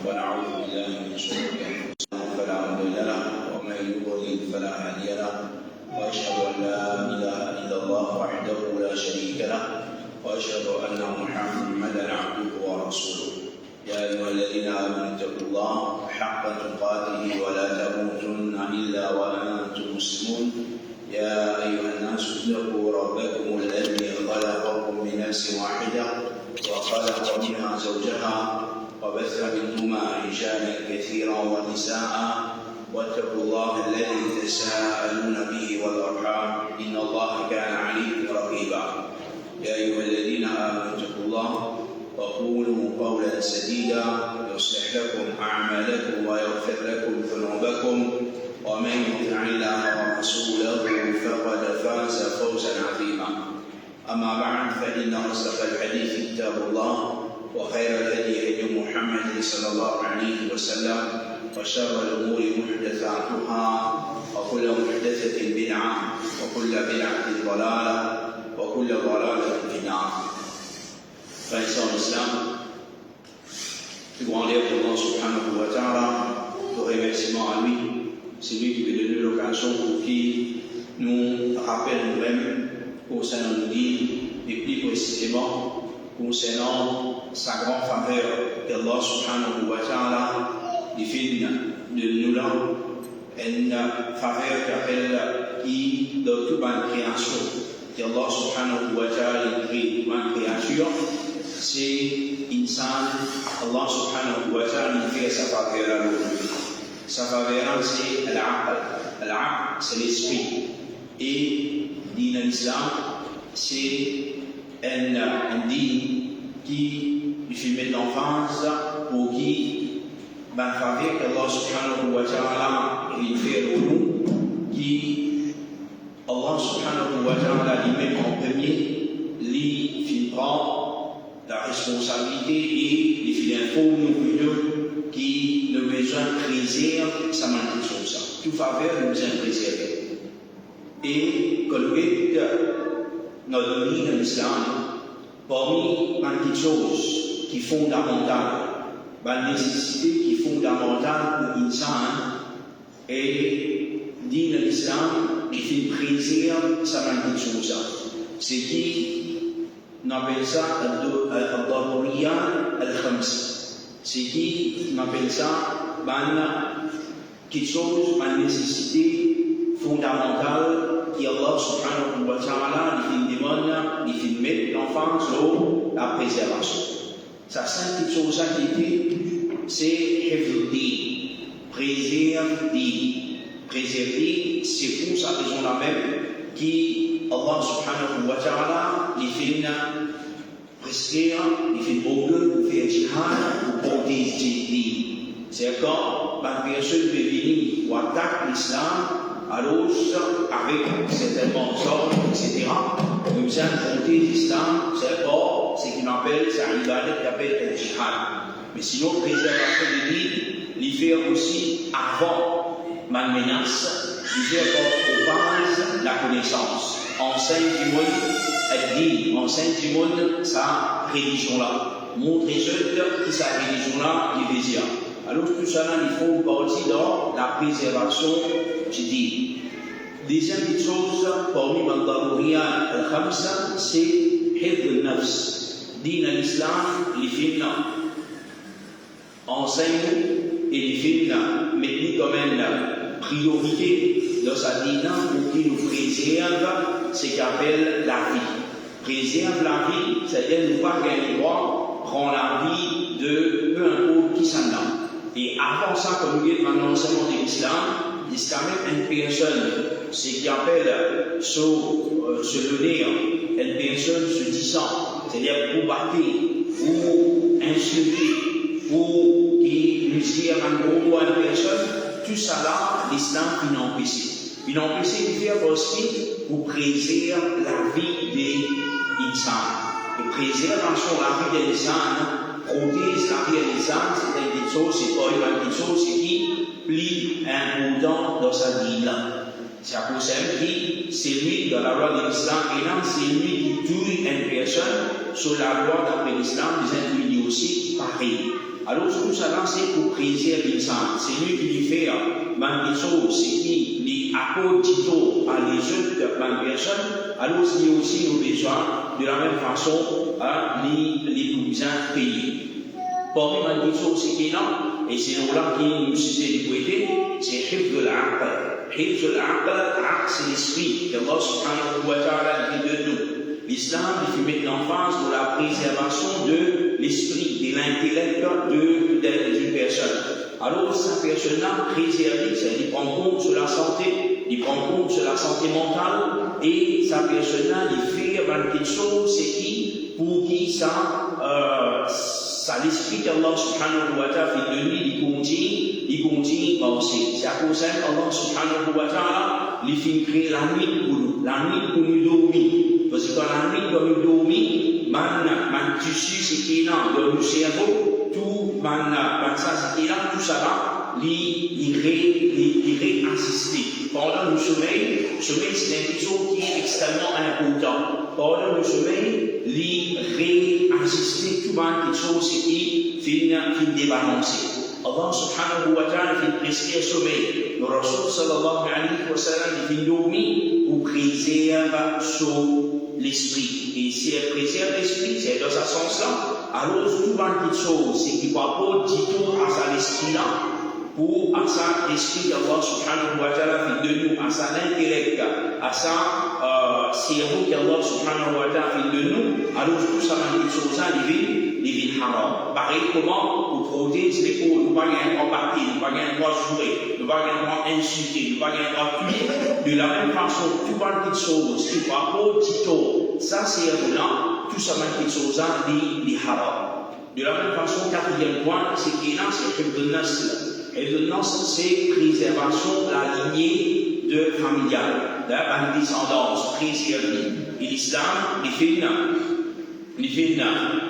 ونعوذ بالله من شرور أنفسنا فلا مضل له ومن يضلل فلا هادي له وأشهد أن لا إله إلا الله وحده لا شريك له وأشهد أن محمدا عبده ورسوله يا أيها الذين آمنوا اتقوا الله حق تقاته ولا تموتن إلا وأنتم مسلمون يا أيها الناس اتقوا ربكم الذي خلقكم من نفس واحدة وخلق منها زوجها وبث منهما رجالا كثيرا ونساء واتقوا الله الذي تساءلون به والأرحام إن الله كان عليكم رقيبا يا أيها الذين آمنوا اتقوا الله وقولوا قولا سديدا يصلح لكم أعمالكم ويغفر لكم ذنوبكم ومن يطع الله ورسوله فقد فاز فوزا عظيما أما بعد فإن أصدق الحديث كتاب الله وخير الهدي هدي محمد صلى الله عليه وسلم وشر الأمور محدثاتها وكل محدثة بدعة وكل بدعة ضلالة وكل ضلالة في النار. Frères et sœurs en islam, plus grandeur pour Allah subhanahu wa ta'ala, de remerciement à lui, c'est lui qui veut donner l'occasion pour qui nous rappelle nous-mêmes concernant nous dire, et plus précisément concernant sa grande faveur qu'Allah subhanahu wa ta'ala définit de nous là, une faveur qui dans toute ma création, qu'Allah subhanahu wa ta'ala crée toute ma créature, c'est insan, Allah subhanahu wa ta'ala fait sa faveur à nous. Sa faveur c'est al-aql. Al-aql c'est l'esprit. Et din l'islam c'est un din qui fait mettre l'enfance pour qui ben faveur qu'Allah subhanahu wa ta'ala il fait pour nous qui Allah subhanahu wa ta'ala il met en premier il prend la responsabilité et il fait un faux nous qui ne besoin de préserver sa malédiction ça. Tout faveur nous besoin de préserver. Et que le but notre vie dans l'islam, parmi les choses qui sont fondamentales, la nécessité qui est fondamentale pour l'insan, et dit dans l'islam, il fait préserver sa malédiction ça. C'est qui on appelle ça al-daruriya al-khams. C'est qui on appelle ça quelque chose, une nécessité fondamentale qui Allah subhanahu wa ta'ala il demande, il met l'enfant sur la préservation. Ça c'est quelque chose qui était, c'est hifdhi, préserver, c'est pour ça raison la même qui Allah subhanahu wa ta'ala il fait prescrire, il fait beaucoup pour faire jihad pour protéger. C'est quand une personne peut venir ou attaque l'islam, alors avec certainement sorts, etc. Comme ça, protéger l'islam, c'est pas ce qu'on appelle, c'est un ibadat qui appelle le jihad. Mais sinon, préservation de l'île, il fait aussi avant ma menace, il fait aux bases la connaissance. Enseigne du monde, elle dit, enseigne du monde sa religion-là. Montrez ceux qui sa religion-là, il veut dire. Alors tout ça, il faut partie dans la préservation du din. Deuxième chose, parmi les daruriya al-khamsa, c'est hifd al-nafs. Din al-islam, il fait enseigne et il fait mettre comme une priorité dans sa dina pour qu'il nous préserve ce qu'on appelle la vie. Préserve la vie, c'est-à-dire ne pas gagner droit, prend la vie de peu importe qui s'en a. Et avant ça, comme nous avons un enseignement de l'islam, il y a quand même une personne, ce qui appelle se donner, une personne se disant, c'est-à-dire pour battre, ou insulter, ou qui lui dire un gros mot à une personne, tout ça là, l'islam il n'a empêché. Il a empêché de faire aussi pour préserver la vie des insans. Et préservation de la vie des insans, protège la vie des insans, c'est quelque chose, c'est pas une petite chose, c'est qui plie important dans sa vie là. C'est à cause de qui, c'est lui dans la loi de l'islam, et là, c'est lui qui tue une personne sur la loi d'après l'islam, les individus aussi, pareil. Alors tout ça là, c'est pour préserver l'insan. C'est lui qui lui fait des choses, c'est qui lui accorde à les autres personnes. Alors c'est aussi nos besoins, de la même façon, les besoins payés. Parmi les choses, c'est qui là, et c'est là qui nous citait du poété, c'est Hifz al-Aql. Hifz al-Aql, c'est l'esprit qu'Allah subhanahu wa ta'ala dit de nous. L'islam, il fait mettre l'emphase sur la préservation de l'esprit, de l'intellect d'une personne. Alors, cette personne-là, préservée, c'est-à-dire prendre compte sur la santé, il prend compte sur la santé mentale, et sa personne-là, il fait quelque chose, c'est qui, pour qui ça l'esprit qu'Allah subhanahu wa ta'ala fait de lui, il continue aussi. C'est à cause d'Allah subhanahu wa ta'ala, il fait créer la nuit pour nous dormir. Parce que quand la nuit, quand nous dormons, man tissu, c'est qui est là, dans le cerveau, tout, ça, c'est qui est là, tout ça là, il réassisté. Pendant le sommeil, c'est quelque chose qui est extrêmement important. Pendant le sommeil, il réassisté, tout quelque chose qui finit débalancé. Allah subhanahu wa ta'ala fait prescrire sommeil. Le Rasul sallallahu alayhi wa sallam fait dormir pour préserver l'esprit. Et si elle préserve l'esprit, c'est dans ce sens-là. Alors, tout quelque chose, c'est qu'il ne va pas du tout à ça l'esprit-là, pour à ça l'esprit qu'Allah subhanahu wa ta'ala fait de nous, à ça l'intellect, à ça cerveau qu'Allah subhanahu wa ta'ala fait de nous. Alors, tout ça, quelque chose-là, il vient haram. Pareil, comment pour protéger les peaux, nous ne pas gagner un droit partir, nous ne pas gagner un droit jouer, nous ne pas gagner un droit insulter, nous ne pas gagner un droit tuer. De la même façon, tout quelque chose qui ne va pas tito, ça c'est là, tout ça quelque chose-là, il haram. De la même façon, quatrième point, c'est qu'il y a, c'est le nas. Et le nas, c'est préservation de la lignée familiale, de la descendance préservée. Et l'islam, il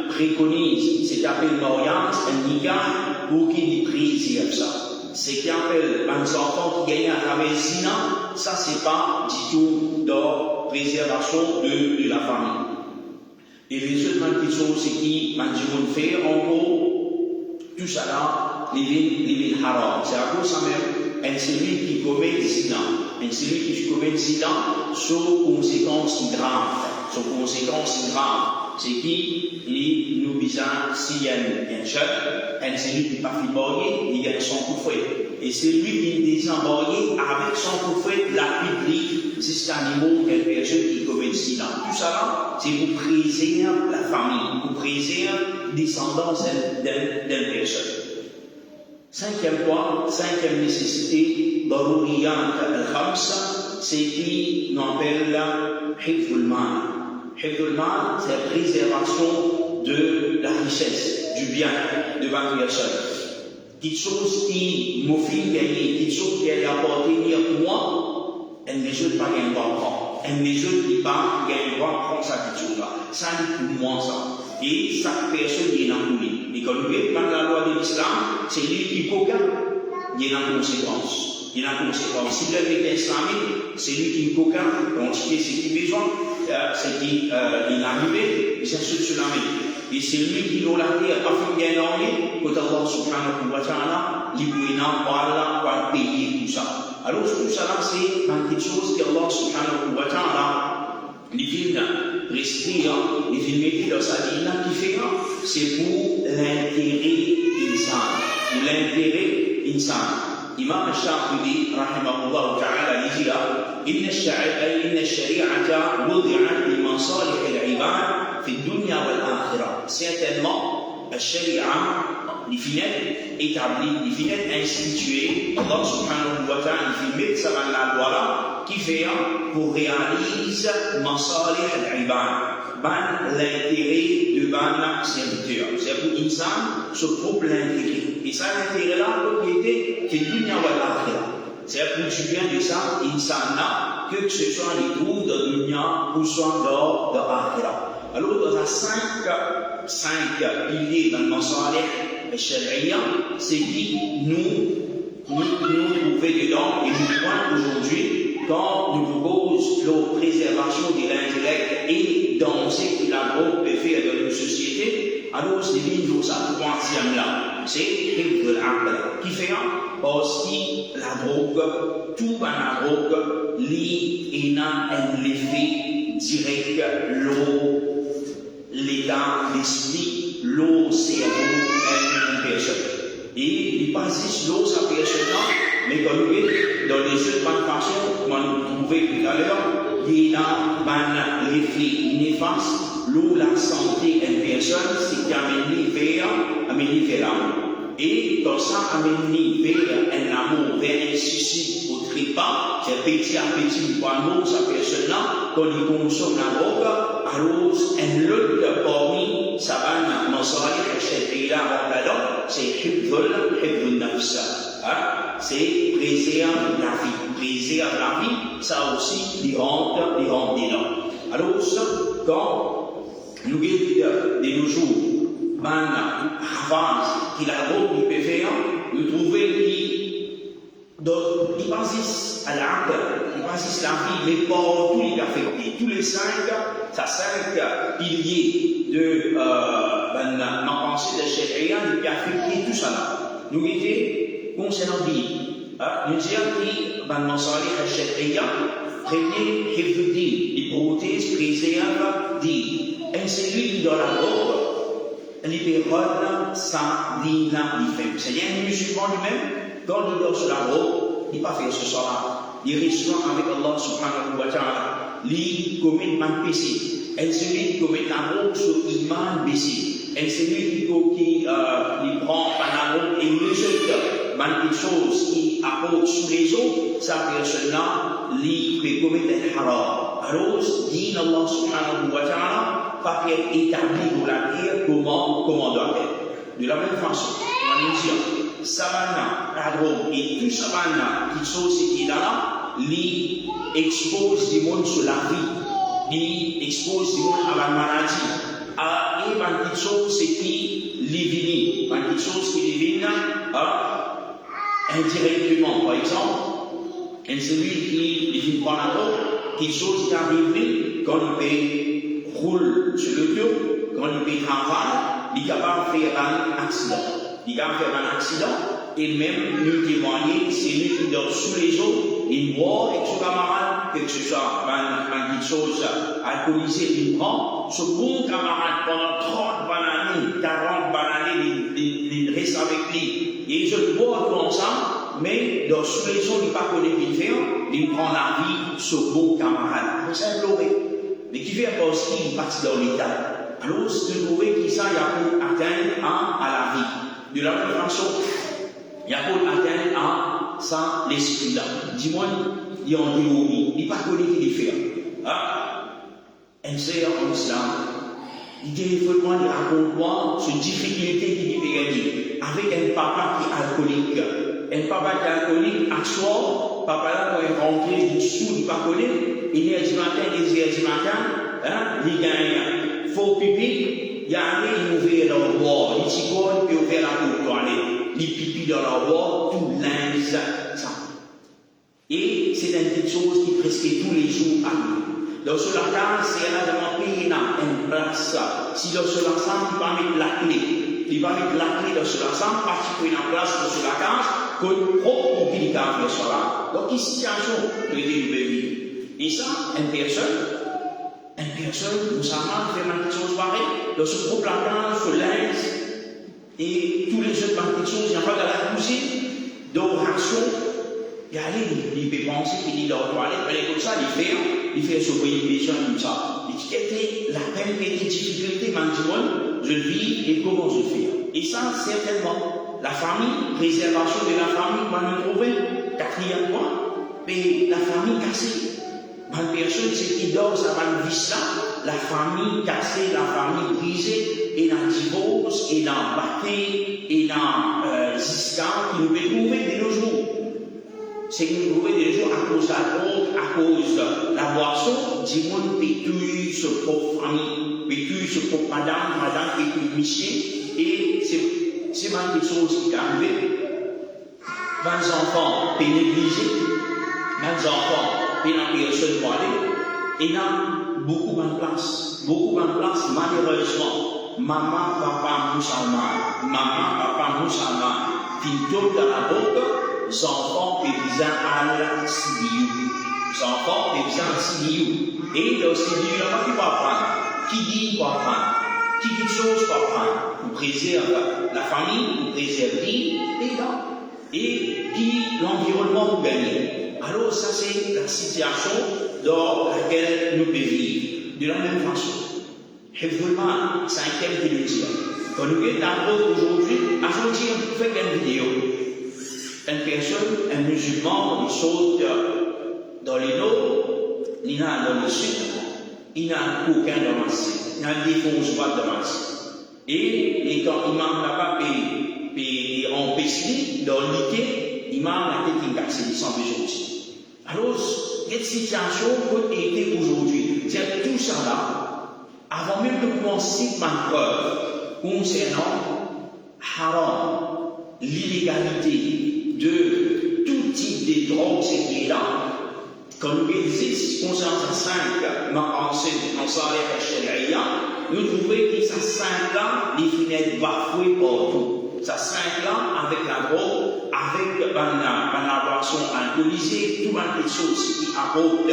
préconise, c'est appelé mariage, un nikah, pour qu'il préserve ça. C'est qu'il appelle les enfants qui gagnent à travers zina, ça c'est pas du tout de préservation de la famille. Et les autres questions, c'est qui, on fait en gros, tout ça là, les haram. C'est à cause ça même, un celui qui commet zina, un celui qui commet zina, sur conséquences graves. C'est qui nous disons s'il y a un jeune, un celui qui n'est pas fait borger, il gagne son coup de fouet. Et c'est lui qui est emborgé avec son coup de fouet, la publique, c'est cet animal, quelle personne qui commet cela. Tout ça là, c'est pour préserver la famille, pour préserver la descendance d'une personne. Cinquième point, cinquième nécessité, Daruriyat al-Khamsa, c'est qui nous appelle Hifzul Mal. Hifzul Mal, c'est la préservation de la richesse, du bien de ma personne. Quelque chose qui m'a fait gagner, quelque chose qui a apporté pour moi, elle ne veut pas gagner droit prendre. Elle ne veut pas gagner droit prendre ça quelque chose là. Ça c'est pour moi ça. Et chaque personne est dans le lit. Et quand nous voyons la loi de l'islam, c'est lui qui coquin, il est dans la conséquence. Si vous êtes islamique, c'est lui qui coquin, donc c'est qui besoin. C'est qui est arrivé, c'est ce la main. Et c'est lui qui l'a fait, a fait gagner, quand Allah subhanahu wa ta'ala, il va payer tout ça. Alors, tout ça là, c'est quelque chose qu'Allah subhanahu wa ta'ala, il vient rester, il vient mettre dans sa vie là, qui fait, c'est pour l'intérêt insan. Pour l'intérêt insan. Imam al-Shafi'i, rahimahullah ta'ala, il dit là, إن الشريعة وضعت لمصالح العباد في الدنيا والآخرة. Certainement, la sharia, les fenêtres établies, les fenêtres instituées, Allah subhanahu wa ta'ala, il fait mettre ça dans la loi là, qui fait pour réaliser masalih al-ibad, l'intérêt de ban serviteur. C'est pour l'insan, se trouve l'intérêt. Et ça, l'intérêt là, propriété, c'est dunya wa l'akhirah. C'est pour du bien de ça, insana, que ce soit les trous de dunya ou soit de l'akhirah. Alors, dans les cinq piliers dans le masalih al-sharia, c'est qui nous trouver dedans et nous point aujourd'hui quand nous proposons la préservation de l'intellect et dans ce que la groupe peut faire dans une société. Alors, c'est bien ça, troisième là. c'est hifd al-aql. Qui fait parce que la drogue, tout la drogue, il y a un effet direct, l'eau, l'état, l'esprit, l'eau, cerveau, une personne. Et il passe juste l'eau, sa personne, mais comme vous voyez, dans les autres bonnes façons, comme on trouvait tout à l'heure, il y a un effet néfaste, l'eau, la santé, une personne, c'est qui amène vers l'amour. Et dans ça, amène vers un amour, vers un souci au trépas, c'est petit à petit, pendant sa personne, quand il consomme la drogue, alors un autre parmi sa banne, non seulement cette pays-là, c'est hifd nafs. C'est préserve la vie. Préserve la vie, ça aussi, il rentre dedans. Alors, ça, quand nous avons de nos jours, avance, qu'il a drogue, il peut faire, nous trouvons qu'il passe à l'âme, il passe la vie, mais pas tous les affectés. Tous les cinq piliers de ma pensée de Sharia, il peut affecter tout ça. Nous étions concernant la vie. Nous disons que dans le Sharia, premier hifd, il protège, préserve, dit. Et celui qui dans la drogue, il peut rendre sa vie c'est-à-dire un musulman lui-même, quand il dort sur la drogue, il ne peut pas faire ce soir-là. Il reste avec Allah subhanahu wa ta'ala. Il commet un péché. Et celui qui commet la drogue sur l'iman baissé. Et celui qui prend la drogue et le jette des choses qui apportent sous les autres, sa personne-là, il peut commettre un haram. Alors, dit Allah subhanahu wa ta'ala, pas être établi dans la terre comment doit être. De la même façon, on va nous dire, savana, la drogue et tout savana qui sont qui là, li expose du monde sur la vie, li expose du monde à la maladie, et une petite chose qui les viennent, une petite chose qui les viennent indirectement, par exemple, et celui qui vient prendre la drogue, quelque chose qui arrive quand il roule sur le dos, quand il travaille, il est capable de faire un accident. Il est capable de faire un accident, et même nous témoigner, c'est lui qui dort sous les eaux, il boit avec son camarade, que ce soit une petite chose alcoolisée, il prend, ce bon camarade pendant 30 années, 40 années, il reste avec lui. Et ils se boivent ensemble, mais dans sous les eaux, il ne pas connaître qu'il fait, il prend la vie, ce bon camarade. C'est un plomé. Mais qui fait parce qu'il est parti dans l'état. Alors, c'est de trouver qu'il y a pour atteindre à la vie. De la même façon, il y a pour atteindre à ça l'esprit-là. Dis-moi, il y a un démon, il n'est pas connu qu'il fait. Un sœur en islam, il dit, il faut prendre raconte-moi cette difficulté qu'il peut gagner avec un papa qui est alcoolique. Un papa qui est alcoolique, à soi, papa là, quand il est rentré du sous, il n'est pas connu, il est du matin, il est du matin, il gagne faux pipi, il y a un il ouvre dans le bois, il s'y colle, il ouvre la porte toilette, il pipi dans le bois, tout linge, ça. Et c'est une petite chose qui presque tous les jours arrive. Dans ce cas, c'est un payer une place. Si dans ce cas, il va mettre la clé. Il va mettre la clé dans ce cas, parce qu'il y a une place dans ce cas, que propre qu'il a fait cela. Donc, une situation de vie. Et ça, une personne, nous savons faire une petite chose pareille. Dans ce groupe là, ce linge, et tous les autres petites choses, il n'y a pas de la cuisine, d'oration. Il y a il peut penser qu'il est dans la toilette, mais comme ça, il fait ce pays comme ça. Il la peine et les difficultés, maintenant, je vis et comment je fais. Et ça, certainement, la famille, préservation de la famille, va nous trouver, quatrième point, mais la famille cassée. Une personne, c'est qui dort, ça va nous vivre là, la famille cassée, la famille brisée, et dans le divorce, et dans le bâté, et dans Ziska, qui nous peut trouver de nos jours. C'est que nous trouvons des jours à cause de la drogue, à cause de la boisson, du monde pétouille ce pauvre famille, pétouille ce pauvre madame pétouille monsieur, et c'est mal des choses qui arrivent. 20 enfants négligés, 20 enfants pénalisés personne pour aller, et là, beaucoup de place, malheureusement, maman, papa, musulman, qui tombe dans la boca, les enfants paysans à la Sidiou. Les enfants paysans à Sidiou. Et dans Sidiou, il y a qui va prendre, qui dit va prendre, qui dit chose va prendre, pour préserver la famille, pour préserver les dents, et qui l'environnement pour gagner. Alors, ça, c'est la situation dans laquelle nous devons vivre. De la même façon, Hifdulman, cinquième télévision. Quand nous sommes aujourd'hui, aujourd'hui, on fait une vidéo. Une personne, un musulman, il saute dans les eaux, il a dans le sud, il n'a aucun dommage, il n'a défonce pas de dommage. Et quand l'imam là-bas est empêché dans l'IK, l'imam a été cassé, il s'en fait aussi. Alors, cette situation peut être aujourd'hui. C'est tout ça là, avant même de commencer ma preuve concernant haram, l'illégalité de tout type de drogue, c'est qui est là. Quand nous existe concernant ça 5, en salaire sharia, nous trouvons que ça 5 là, les fenêtres bafouées partout. Ça 5 là, avec la drogue, avec la boisson alcoolisée, tout un quelque chose qui apporte,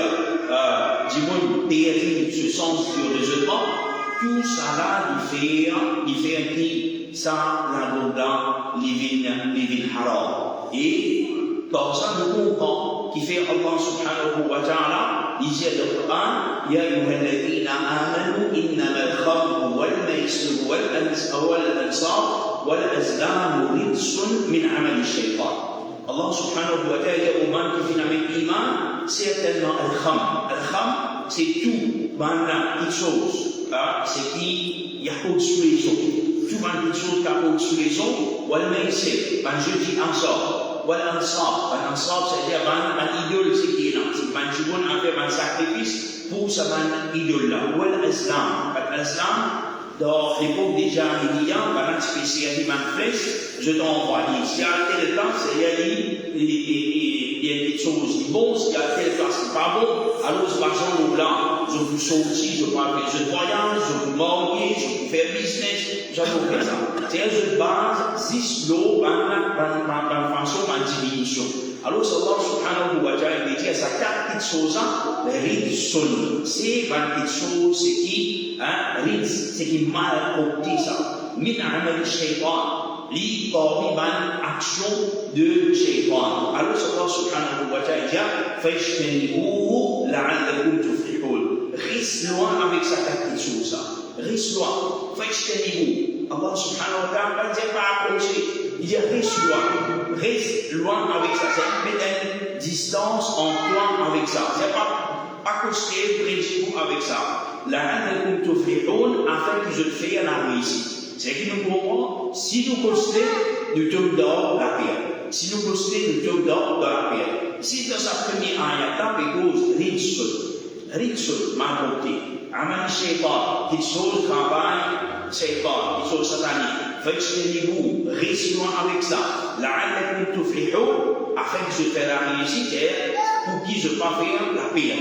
disons, terrible substance sur les œuvres, tout ça là, il fait un petit, ça, la drogue là, les vins haram. Et, par ça, nous comprenons qui fait Allah subhanahu wa ta'ala, il dit dans le Coran, Ya ayyuhalladhina amanu innama al-khamru wal-maisir wal-ansar wal-azlamu rijsun min amali shaytan. Allah subhanahu wa ta'ala dit aux gens qui viennent avec l'iman, certainement al-kham. Al-kham, c'est tout, la petite chose, c'est qui y a au-dessus les autres. Tout la petite chose qui a au-dessus les autres, wal-maisir, je dis ansar. Wal-ansab, c'est-à-dire un idole, c'est qui est là. C'est un jibon a fait un sacrifice pour ce idole-là. Wal-Islam, dans l'époque des Jahiliya, un spécialiste de flèche, je t'envoie ici. À telle place, il y a des choses bonnes, il y a telle place qui n'est pas bon. Alors, par exemple, là, je vous sortis, je peux faire jeu de voyage, je peux marier, je peux faire business, je peux faire ça. C'est un jeu de base, 6 lots, par façon, par diminution. Alors, Allah subhanahu wa ta'ala dit à sa 4 petites choses, les ridsun, c'est pas une petite chose, c'est qui, c'est qui mal compté ça. Min amal shaytan, li parmi ban action de shaytan. Alors, Allah subhanahu wa ta'ala dit, fajtanibuhu la'allakum tuflihun. Reste loin avec sa 4 petites choses. Reste loin, fajtanibuhu. Allah subhanahu wa ta'ala ne dit pas approcher. Il dit reste loin avec ça. C'est une distance en toi avec ça. C'est pas accoster près de vous avec ça. La'allakum tuflihun, afin que je te fasse la réussite. C'est qui nous comprend, si nous costons, nous tombons dans la paix. Si nous costons, nous tombons dans la paix. Si dans sa première ayat, il cause Ritsul, ma beauté. Amal shaytan, quelque chose travail, shaytan, quelque chose satanique. Fajtanibuhu, reste loin avec ça. La'allakum tuflihun, afin que je fasse la réussite, pour qui je vais faire la paix.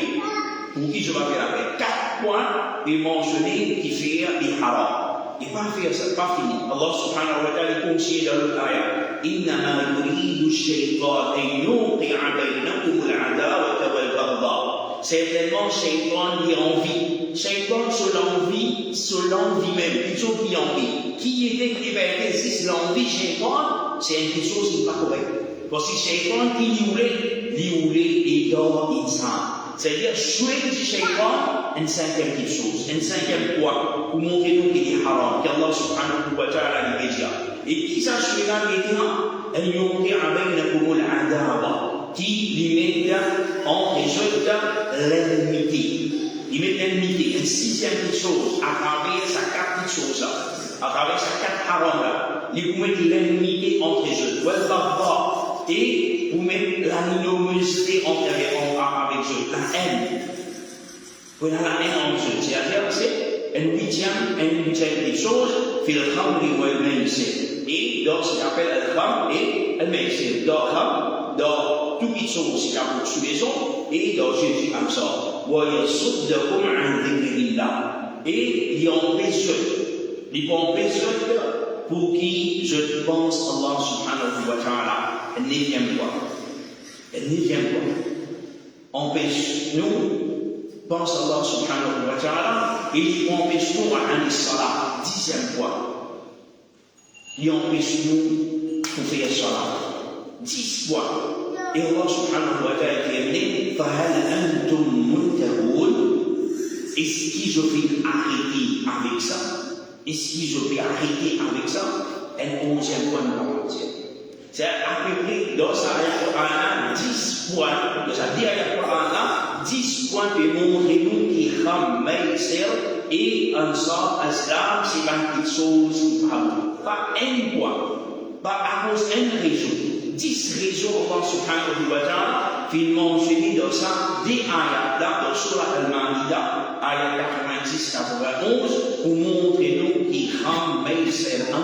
Pour qui je vais faire la paix. 4 points est mentionné qui fait les haram. Et pas faire ça, pas fini. Allah subhanahu wa ta'ala continue dans l'autre ayat. Innama yuridu shaytan an yuqi'a baynakum al-'adawata wal-baghdha. Certainement, shaytan y envie. Shaytan selon l'envie même, plutôt qui envie. Qui était liberté, si l'envie shaytan, c'est une chose qui n'est pas correcte. Parce que shaytan qui liouler et dans l'insan. C'est-à-dire, choisir du shaytan, une 5e petite chose, une 5e point, pour montrer nous qu'il est haram, qu'Allah subhanahu wa ta'ala lui dit. Et qui ça choisira les gens, elle y ont avec l'adawa, qui lui met en résulte l'ennemité. Il met l'ennemité, une 6e petite chose, à travers sa 4 petites choses, à travers sa 4 haram, il vous met l'ennemité entre les eux. Et vous mettez l'animosité avec eux, la haine. Vous avez la haine entre eux. C'est-à-dire, c'est une 8e des choses, fil khamri wal maisir. Et dans ce qu'on appelle al kham et al maisir. Dans toutes les choses qui ont pour les autres, et dans Jésus comme ça. Wa yasuddakum an dhikrillah. Et il empêche Il peut empêcher pour qui je pense Allah subhanahu wa ta'ala. Le 9e point. Le 9e point. Empêche-nous, pense Allah subhanahu wa ta'ala, et il empêche-nous à aller salat. 10e point. Il empêche-nous pour faire salat. 10 points. Et Allah subhanahu wa ta'ala terminé, فَهَلْ أَنْتُمْ مُنْتَهُونَ. Est-ce que je vais arrêter avec ça? Est-ce que je vais arrêter avec ça? Un 11e point de la partie. C'est à peu près dans sa Qur'an 10 points, dans sa Qur'an 10 points de montrer nous qui ramènent et ensemble, Islam, c'est pas quelque chose qui parle. Pas un point, pas à cause d'une raison. 10 raisons Allah subhanahu wa ta'ala fait mentionner dans ça des ayats là dans Surah Al-Ma'idah, ayat 90-91, pour montrer nous qui ramènent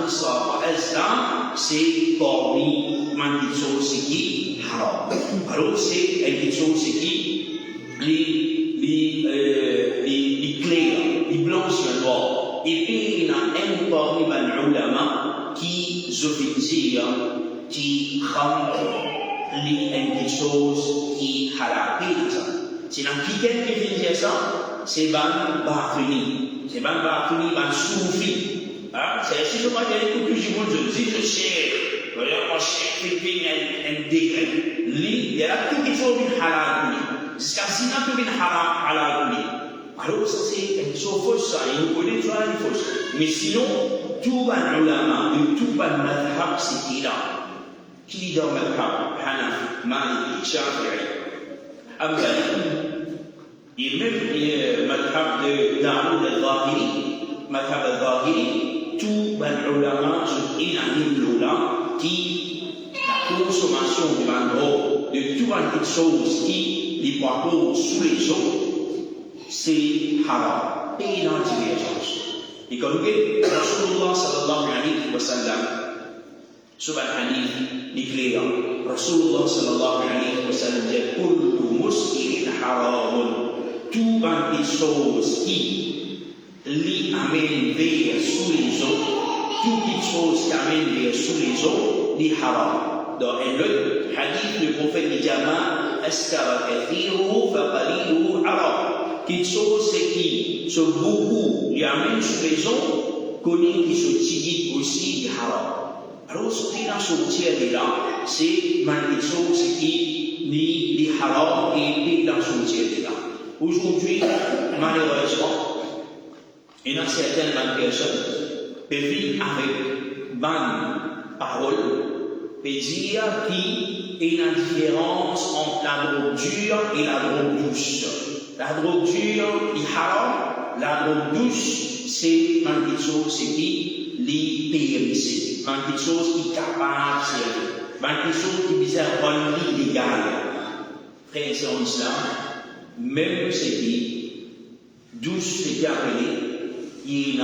ensemble, Islam, c'est parmi quelque chose qui est haram. Alors, c'est quelque chose qui les clairs, les blancs sur noir. Et puis, il y a un parmi les ulama qui, je veux dire, qui rend quelque chose qui est halal. C'est dans quelqu'un qui vient dire ça, c'est ban Bafuni. C'est ban Bafuni, ban Soufi. C'est si je vois qu'il y a beaucoup de gens qui disent, je sais, moi, je sais, un degré. Il y a tout qui faut une halal. Jusqu'à si on a une halal. Alors, ça, c'est une chose fausse, ça. Il nous connaît toujours une fausse. Mais sinon, tout ban ulama, tout ban madhab, c'est qui là. Qui est dans le madhab, Hanafi, Maliki, Shafi'i, Hanbali, et même le madhab de Daoud al-Zahiri, tout les ulama sont unanimes là, qui la consommation de la drogue, de toutes les choses qui les poids sous les eaux, c'est haram, et dans la divergence. Et comme vous voyez, Rasulullah sallallahu alayhi wa sallam, sur le hadith l'éclair, Rasulullah sallallahu alayhi wa sallam dit kullu muskirin haramun, tout les choses qui les amènent vers sous les eaux, toutes les choses qui amènent vers sous les eaux, les haram. Dans un autre hadith, le prophète dit Jama askara kathiruhu fa qaliluhu haram. Quelque chose qui sont beaucoup, les amènent sous les eaux, connaît qui se tigit aussi, les haram. Alors, ce qui est sorti de là, c'est quelque chose qui est haram et dans sorti de là. Aujourd'hui, malheureusement, il y a certaines personnes qui vivent avec bonne parole, et dire qu'il y a une différence entre la drogue dure et la drogue douce. La drogue dure est haram, la drogue douce, c'est quelque chose qui est périssé. Quelque chose qui est capable de faire, quelque chose qui est bizarre, illégal. Frères et sœurs en islam, même ce qui douce, c'est appelé, il y a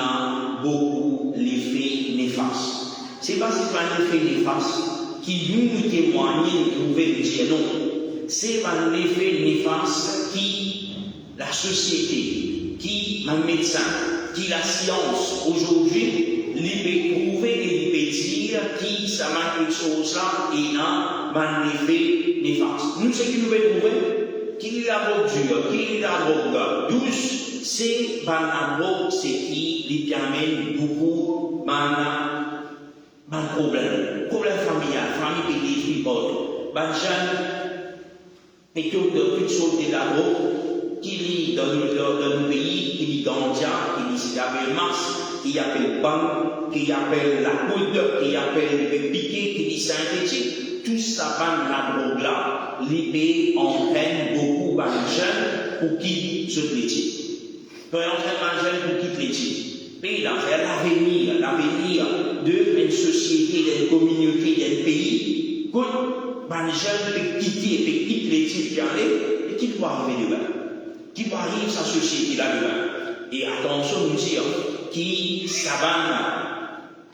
beaucoup l'effet néfaste. C'est pas seulement l'effet néfaste qui nous témoigne de trouver le dire non. C'est l'effet néfaste qui la société, qui le médecin, qui la science aujourd'hui, les peut trouver et les peut dire qui ça m'a quelque chose là et a un effet néfaste. Nous, ce qui nous veut trouver, qui est la drogue dure, qui est la drogue douce, c'est la drogue, c'est qui les permet beaucoup de problèmes. Problème familial, famille qui détruit partout. Jeune, et toutes sortes de la drogue, qui lit dans nos pays, qui lit Gambia, qui appelle Mars, qui appelle Bang, qui appelle la poudre, qui appelle le piquet, qui dit synthétique, tout ça va la drogue là, les pays entraînent beaucoup de jeunes pour qui se métier. Quand on entraîne les jeunes pour quitter les métiers. Mais l'avenir d'une société, d'une communauté, d'un pays, quand les jeunes peuvent quitter les métiers, et qui doit arriver demain? Qui va arriver sa société là demain? Et attention, nous dire, qui s'abandonne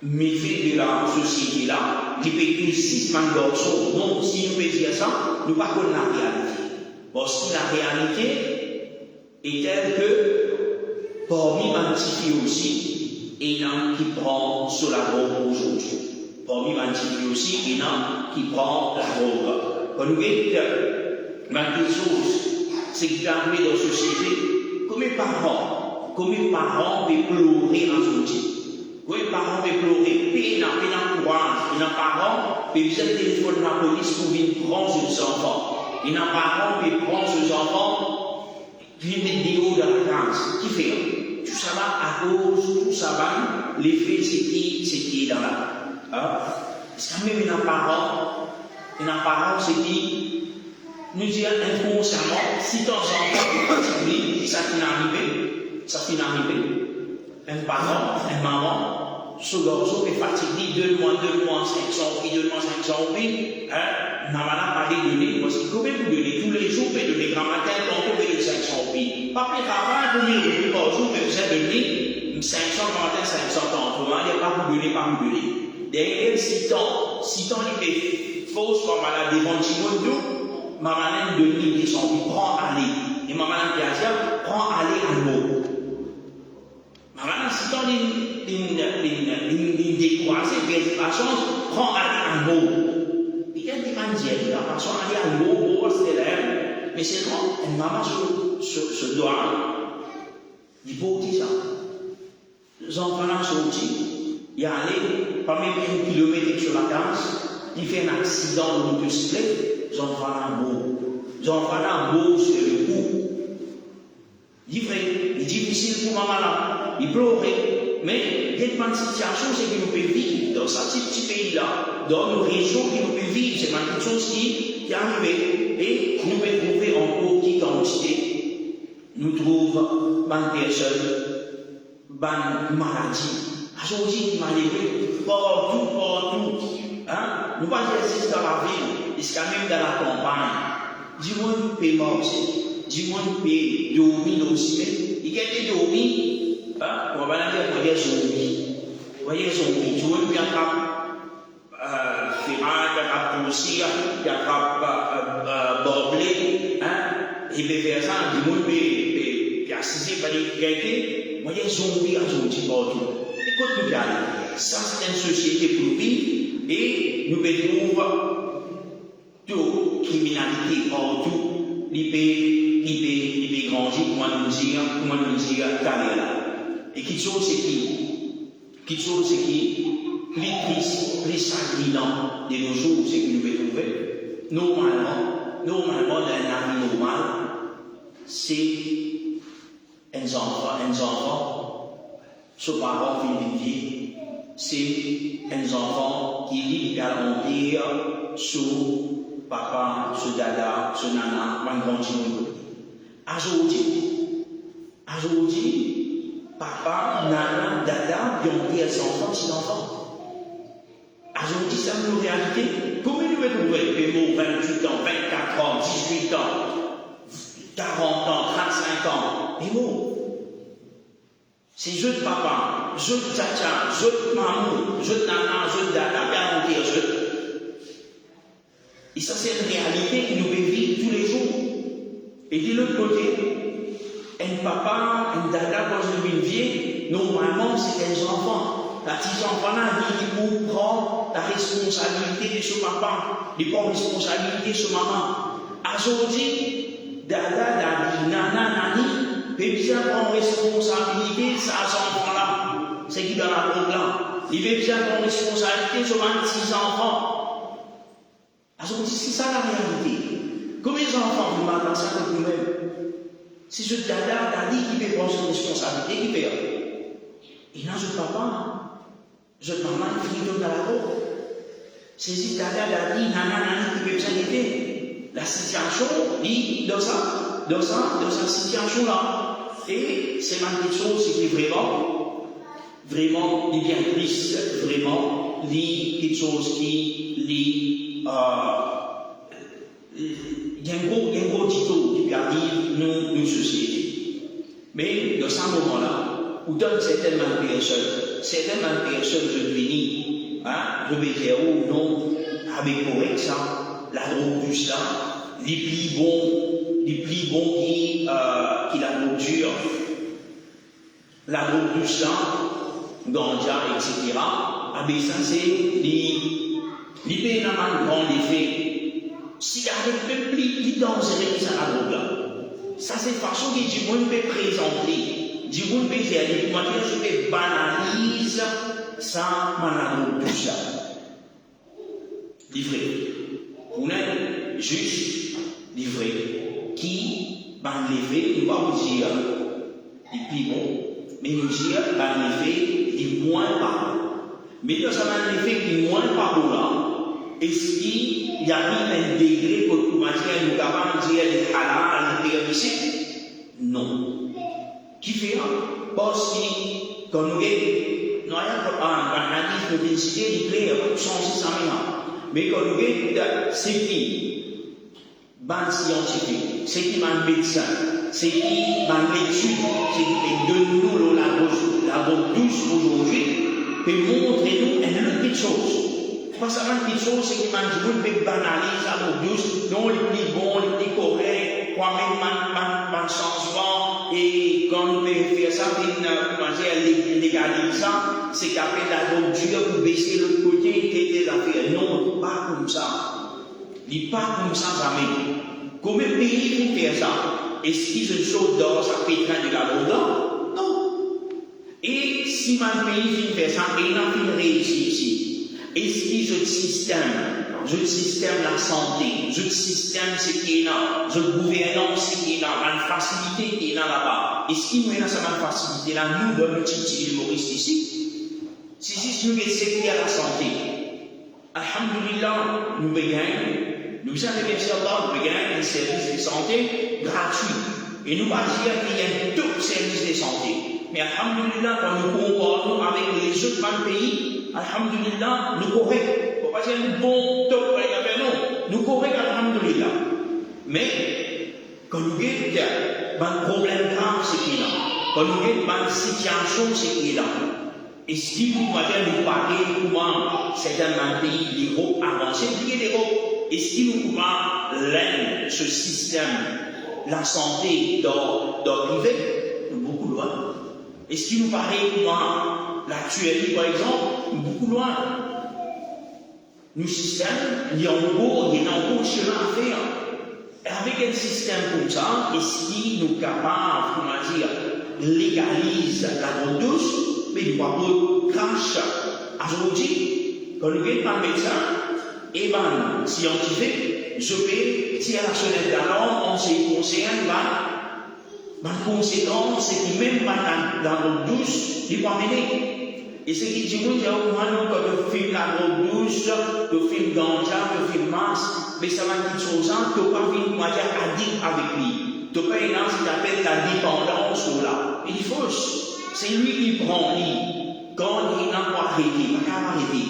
méfait de la société là, qui peut être 6 garçons. Non, si nous pouvons dire ça, nous ne parlons pas de la réalité. Parce que la réalité est telle que, parmi les filles aussi, il y en a qui prend sur la drogue aujourd'hui. Parmi les petits aussi, il y en a qui prend la drogue. Quand nous voyons quelque chose, c'est qui arrive dans la société, comme les parents peuvent pleurer aujourd'hui. Comme les parents peuvent pleurer, puis il y a courage, il y a parents qui peuvent téléphoner à la police pour venir prendre ses enfants. Il y a parents qui peuvent prendre ses enfants, qui mettent des hauts dans la case. Qui fait? Tout ça va à cause, tout ça va, l'effet c'est qui est dans la. Parce que même il y a parents, c'est qui nous dit inconsciemment, si ton enfant est fatigué, ça finit arrivé. Un parent, un maman, ce garçon est fatigué, 2 mois, 500 vies, n'a pas donné, parce qu'il faut même donner tous les jours, mais donner grand matin, tantôt, mais 500 vies. Pas plus avant, pour 1000 euros par jour, mais vous avez donné 500 grand matin, 500 tantôt, il n'y a pas pour donner. Derrière, si tant, il est fausse comme à la devant Timothée, maman de 1000 vies, prend aller. Et maman qui a dit, prend aller à l'eau. Maman, si tant il découragé, il a chance, prend aller à l'eau. Il y a des gens qui disent, la façon aller à l'eau, c'est l'air. Mais c'est quand une maman se doit, il faut dire ça. Les enfants sont sortis, il y a allé, pas même 1 kilomètre sur la case, il fait un accident de motocyclette, les enfants beau sur le coup. Il est difficile pour maman là, il pleurait, mais il y a une situation, c'est que nous pouvons vivre dans ce petit pays-là, dans nos régions que nous pouvons vivre, c'est quelque chose qui est arrivé, et nous pouvons trouver encore qui quantité, nous trouvons bonnes personnes, bonnes maladies, aujourd'hui, malheureux, partout, hein? Nous pas exercer dans la ville, jusqu'à même dans la campagne, dis-moi nous pouvons manger. Dis-moi, nous pouvons dormir aussi. Il y a des dormis, on va dire zombies. Vous voyez, zombies. Tu vois, il y a ferrage, il y a poussière, il y a borblé, et bien faire ça, dis-moi, il y a assisté par les quelqu'un. Vous voyez, zombies, partout. Écoute-nous bien, ça c'est une société pour vivre, et nous retrouvons toute criminalité partout, les pays grandir, comment nous dire, carrière là. Et qui chose c'est qui? Les tristes, les sanguinants de nos jours, c'est que nous pouvons trouver. Normalement, dans un vie normal, c'est un enfant, ce parent qui c'est un enfant qui lit garantir sur papa, sur dada, sur nana, un grand chinois. Aujourd'hui, papa, nana, dada, ils ont des enfants, petits enfants. Aujourd'hui, ça c'est une réalité. Comment nous pouvons trouver des mots 28 ans, 24 ans, 18 ans, 40 ans, 35 ans, des mots. C'est jeu de papa, jeu de tcha, jeu de maman, jeu de nana, jeu de dada, garantir jeu. Et ça, c'est une réalité que nous pouvons vivre tous les jours. Et de l'autre côté, un papa, un dada, quand je vis une vieille, normalement, c'est un enfant. La petite enfant-là, il prend la responsabilité de ce papa, il prend la responsabilité de ce maman. Aujourd'hui, dada, dadi, nana, nani, peut bien prendre responsabilité de ces enfants-là. C'est qui dans la programme. Il veut bien prendre responsabilité sur 26 enfants. Aujourd'hui, c'est ça la réalité. Combien d'enfants vous m'attendez ça avec vous-même? C'est ce dada, dadi qui peut prendre ses responsabilités, qui peut. Et là, je papa, je maman, qui finit dans la route. C'est ce dada, dadi, nana, nani qui peut s'arrêter. La situation, dit dans cette situation-là. Et c'est ma question, c'est qui est vraiment, il bien triste, vraiment, quelque chose qui, il y a un gros titre qui arrive dans une société. Mais dans ce moment-là, où dans certaines personnes je finis, je vais dire ou non, avec correction, la drogue du sang, les plis bons qui la nourriture, la drogue du sang, ganja, etc. Ah ben ça c'est les pays dans grand effet. Cigarette même plus dangereux que ça la drogue là. Ça c'est façon que du monde peut présenter, du monde peut dire, moi je peux banaliser ça, malade tout ça. Livré. On est juste livré. Qui va lever, nous pas vous dire les plus bons, mais nous dire va lever les moins pas. Mais dans ça va lever les moins pas là. Est-ce qu'il y a un degré pour nous dire nous capables de dire les halal, les permissibles? Non. Qui fait parce que quand nous avons un hadith de félicité, il est clair, pour changer ça maintenant. Mais quand nous avons c'est qui ban scientifique, c'est qui ban médecin, c'est qui ban l'étude, c'est qui donne-nous la bonne douce aujourd'hui, peut montrer nous une petite chose. Pas seulement une petite chose, c'est qui ban du monde peut banaliser la bonne douce, non le plus bon, le plus correct, quoi même man changement, et quand nous pouvons faire ça, légaliser ça, c'est qu'après la bonne dure pour baisser l'autre côté, et des affaires. Non, pas comme ça. Il n'est pas comme ça jamais. Combien de pays vont faire ça? Est-ce qu'ils ont une chose d'or, ça pétrin de la loi? Non. Et si un pays vient faire ça, il n'a pas réussi ici. Est-ce qu'ils ont un système de la santé, un système ce qui est là, une gouvernance ce qui est là, une facilité qui est là là-bas? Est-ce qu'ils nous ont cette facilité là, nous, dans le petit humoriste ici? Si nous avons sécurité à la santé, alhamdulillah, nous gagnons. Nous avons bien sûr nous gagnons un service de santé gratuit. Et nous pas dire qu'il y a tout service de santé. Mais alhamdulillah, quand nous comparons avec les autres pays, alhamdulillah, nous corrects. Il ne faut pas dire nous bon, top, non. Nous corrects, alhamdulillah. Mais, quand nous avons un problème grave, c'est qu'il y a. Quand nous avons une situation, c'est qu'il y a. Est-ce qu'il vous nous parler comment certains pays, l'Europe avancée, l'Europe, est-ce qu'il nous l'aime, ce système, la santé dans le privé? Beaucoup loin. Est-ce qu'il nous paraît comment la tuerie, par exemple? Beaucoup loin. Nous système, il y a encore chemin à faire. Et avec un système comme ça, est-ce qu'il nous capable, comment dire, légalise la drogue douce? Mais il doit pas crash aujourd'hui, quand nous avons un médecin et un scientifique, je vais tirer la sonnette d'alarme, on se concerne, la conséquence, c'est que même dans l'eau douce, il va mener. Et ce qui dit, il y a au moins quand tu filmes la drogue douce, tu filmes ganja, tu filmes masse, mais ça va dire chose, tu ne peux pas filmer addict avec lui. Tu peux pas une ce qu'on appelle la dépendance ou là. Il faut. C'est lui qui prend lui. Quand il n'a pas arrêté, il n'a pas arrêté.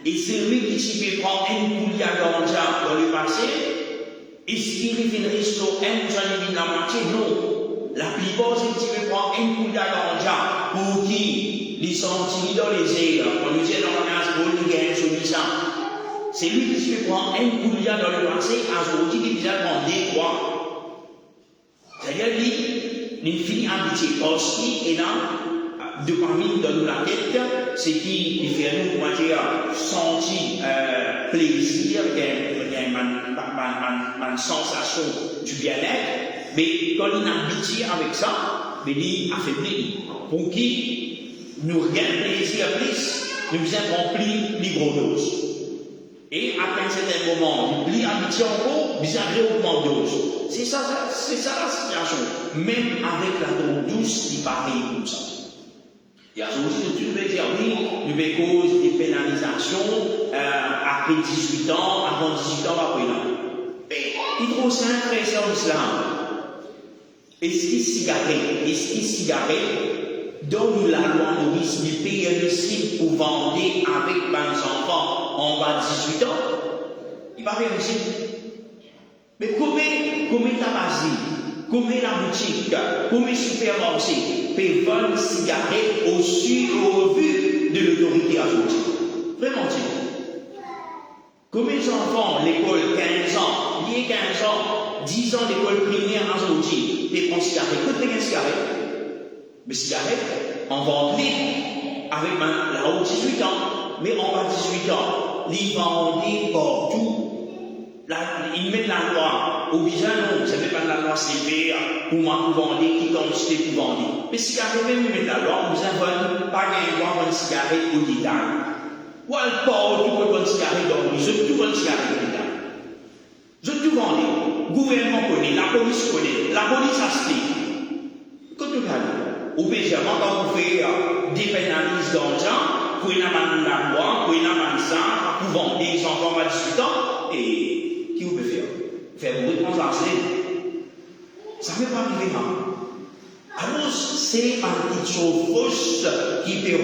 Et c'est lui qui s'y fait prendre un coulis à ganja dans le passé. Est-ce qu'il fait une resto, un journée de la moitié? Non. La plupart, c'est qu'il fait prendre un coulis à ganja pour qui les sentiments dans les airs. On nous dit dans la masse, pour lui gagner sur lui ça. C'est lui qui se fait prendre un coulis dans le passé, aujourd'hui, il déjà prend des trois. C'est-à-dire, il finit habitué parce qu'il est là. Dopamine dans la tête, c'est qui fait nous, comment dire, sentir plaisir, il y a une sensation du bien-être, mais quand il est habitué avec ça, il affaiblit. Pour qui nous gagnons plaisir plus, nous accomplit les gros doses. Et après un certain moment, il est habitué encore, il augmente dose. C'est ça la situation. Même avec la drogue douce, il pareil comme ça. Il y a aussi, tu veux dire, oui, nous cause des pénalisations après 18 ans, avant 18 ans, après là. Mais il trouve ça intéressant l'islam. Est-ce qu'il cigarette donne la loi Maurice, il paye un cible pour vendre avec 20 enfants en bas de 18 ans? Il va réussir. Mais comment tabac, comment la boutique, comment le supermarché peut vendre une cigarette au vu de l'autorité aujourd'hui? Vraiment, combien d'enfants, l'école 15 ans, il y a 15 ans, 10 ans l'école primaire aujourd'hui, tu prends cigarette, que tu prends cigarette? Mais cigarette, en vente libre, avec là-haut 18 ans, mais en bas 18 ans, ils vendent partout. Là, ils mettent la loi, au bizarre, non, c'est même pas la loi sévère, pour vendre, qui quantité pour vendre. Mais si arrive même mettre la loi, vous avez pas gagné une cigarette au détail. Ou alors, pas tout le cigarette dans le je tout le cigarette au détail. Je tout vends. Le gouvernement connaît, la police connaît, la police a ce quand tu regardes, au Béjamin, quand vous faites des pénalises d'argent, pour une amende la loi, pour une amende ça, pour vendre des enfants à 18 ans, et qui vous peut faire? Faire beaucoup de transactions. Ça ne peut pas arriver là. Alors, c'est une petite chose fausse qui peut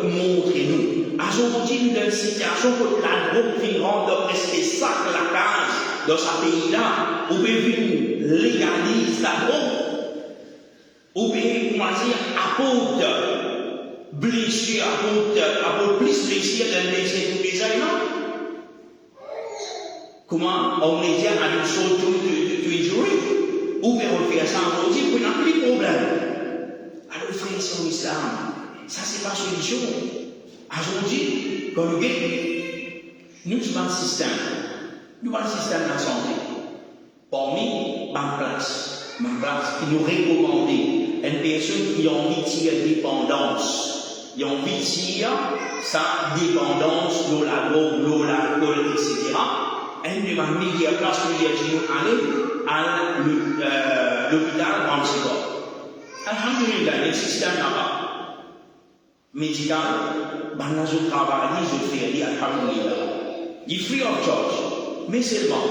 montrer nous. Aujourd'hui, nous dans une situation où la drogue qui rentre presque ça que la case dans ce pays-là, où nous légalise la drogue. Ou bien, comment dire, apporte blessure, apporte plus blessure dans les blessures des aliments. Comment on les dit à une chose to injury? Ou bien on fait ça aujourd'hui pour n'a plus de problème. Alors, frère, c'est en islam. Ça, c'est pas solution. Aujourd'hui, quand nous avons un système, nous avons un système de la santé. Parmi ma place qui nous recommande une personne qui a envie de tirer dépendance, qui a envie de tirer sa dépendance de la drogue, de l'alcool, etc. Elle nous a mis à place pour lui dire aller à l'hôpital en psychologue. Alhamdulillah, le système là-bas, médical, ben là je travaille, je fais, alhamdulillah. Il est free of charge, mais seulement,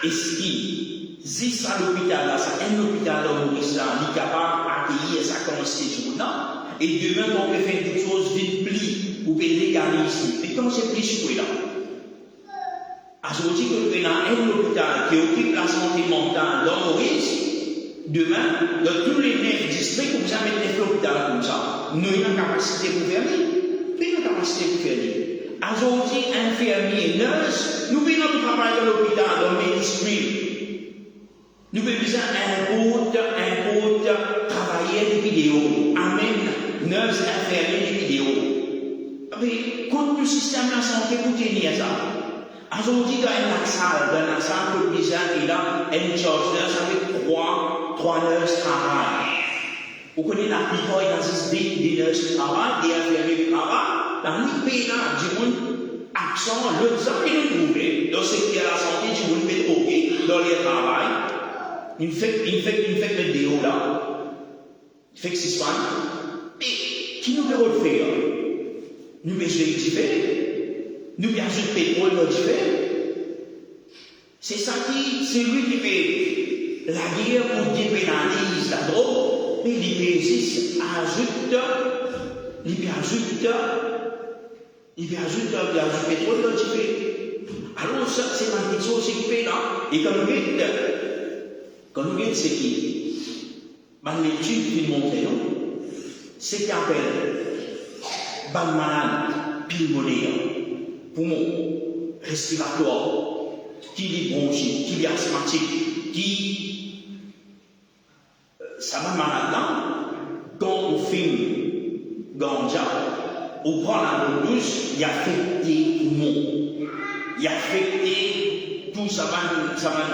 est-ce qu'il existe à l'hôpital là, c'est un hôpital là où il est capable d'accueillir sa constitution là, et demain on peut faire des choses vite plus, ou peut légaliser. Et quand c'est plus sur là, aujourd'hui que nous avons un hôpital qui occupe la santé mentale dans Maurice, demain, dans tous les 9 districts, vous allez mettre l'hôpital comme ça. Nous avons la capacité pour faire nous avons la capacité pour faire aujourd'hui, infirmiers, nurses, nous avons travailler dans l'hôpital, dans le mainstream. Nous avons besoin d'un travailler des vidéos. Amen. Nurses, infirmiers, des vidéos. Mais quand le système de la santé, vous tenez ça. Aujourd'hui, dans la salle, que le bizarre est là, une charge nurse avec trois nurses travaillent. Vous connaissez la plupart des nurses qui travaillent, des infirmiers qui travaillent. Dans le pays là, du monde absent, le ça qui nous trouve, dans le secteur de la santé, du monde fait OK, dans les travail. Il fait le déo là. Il fait que c'est soin. Et qui nous peut le faire? Nous besoin de faire. Nous bien sûr pétrole dans c'est ça c'est lui qui fait la guerre pour dépénaliser la drogue, mais il ajoute pétrole dans alors ça c'est une petite chose qui fait là, et quand nous regardons c'est qui l'étude qui montre c'est qui appelle malade pulmonaire, poumon, respiratoire, qui est bronchique, qui est asthmatique, qui. Ça va malade là, quand on filme ganja, on prend la douce, il affecte les poumons, il affecte tout ça va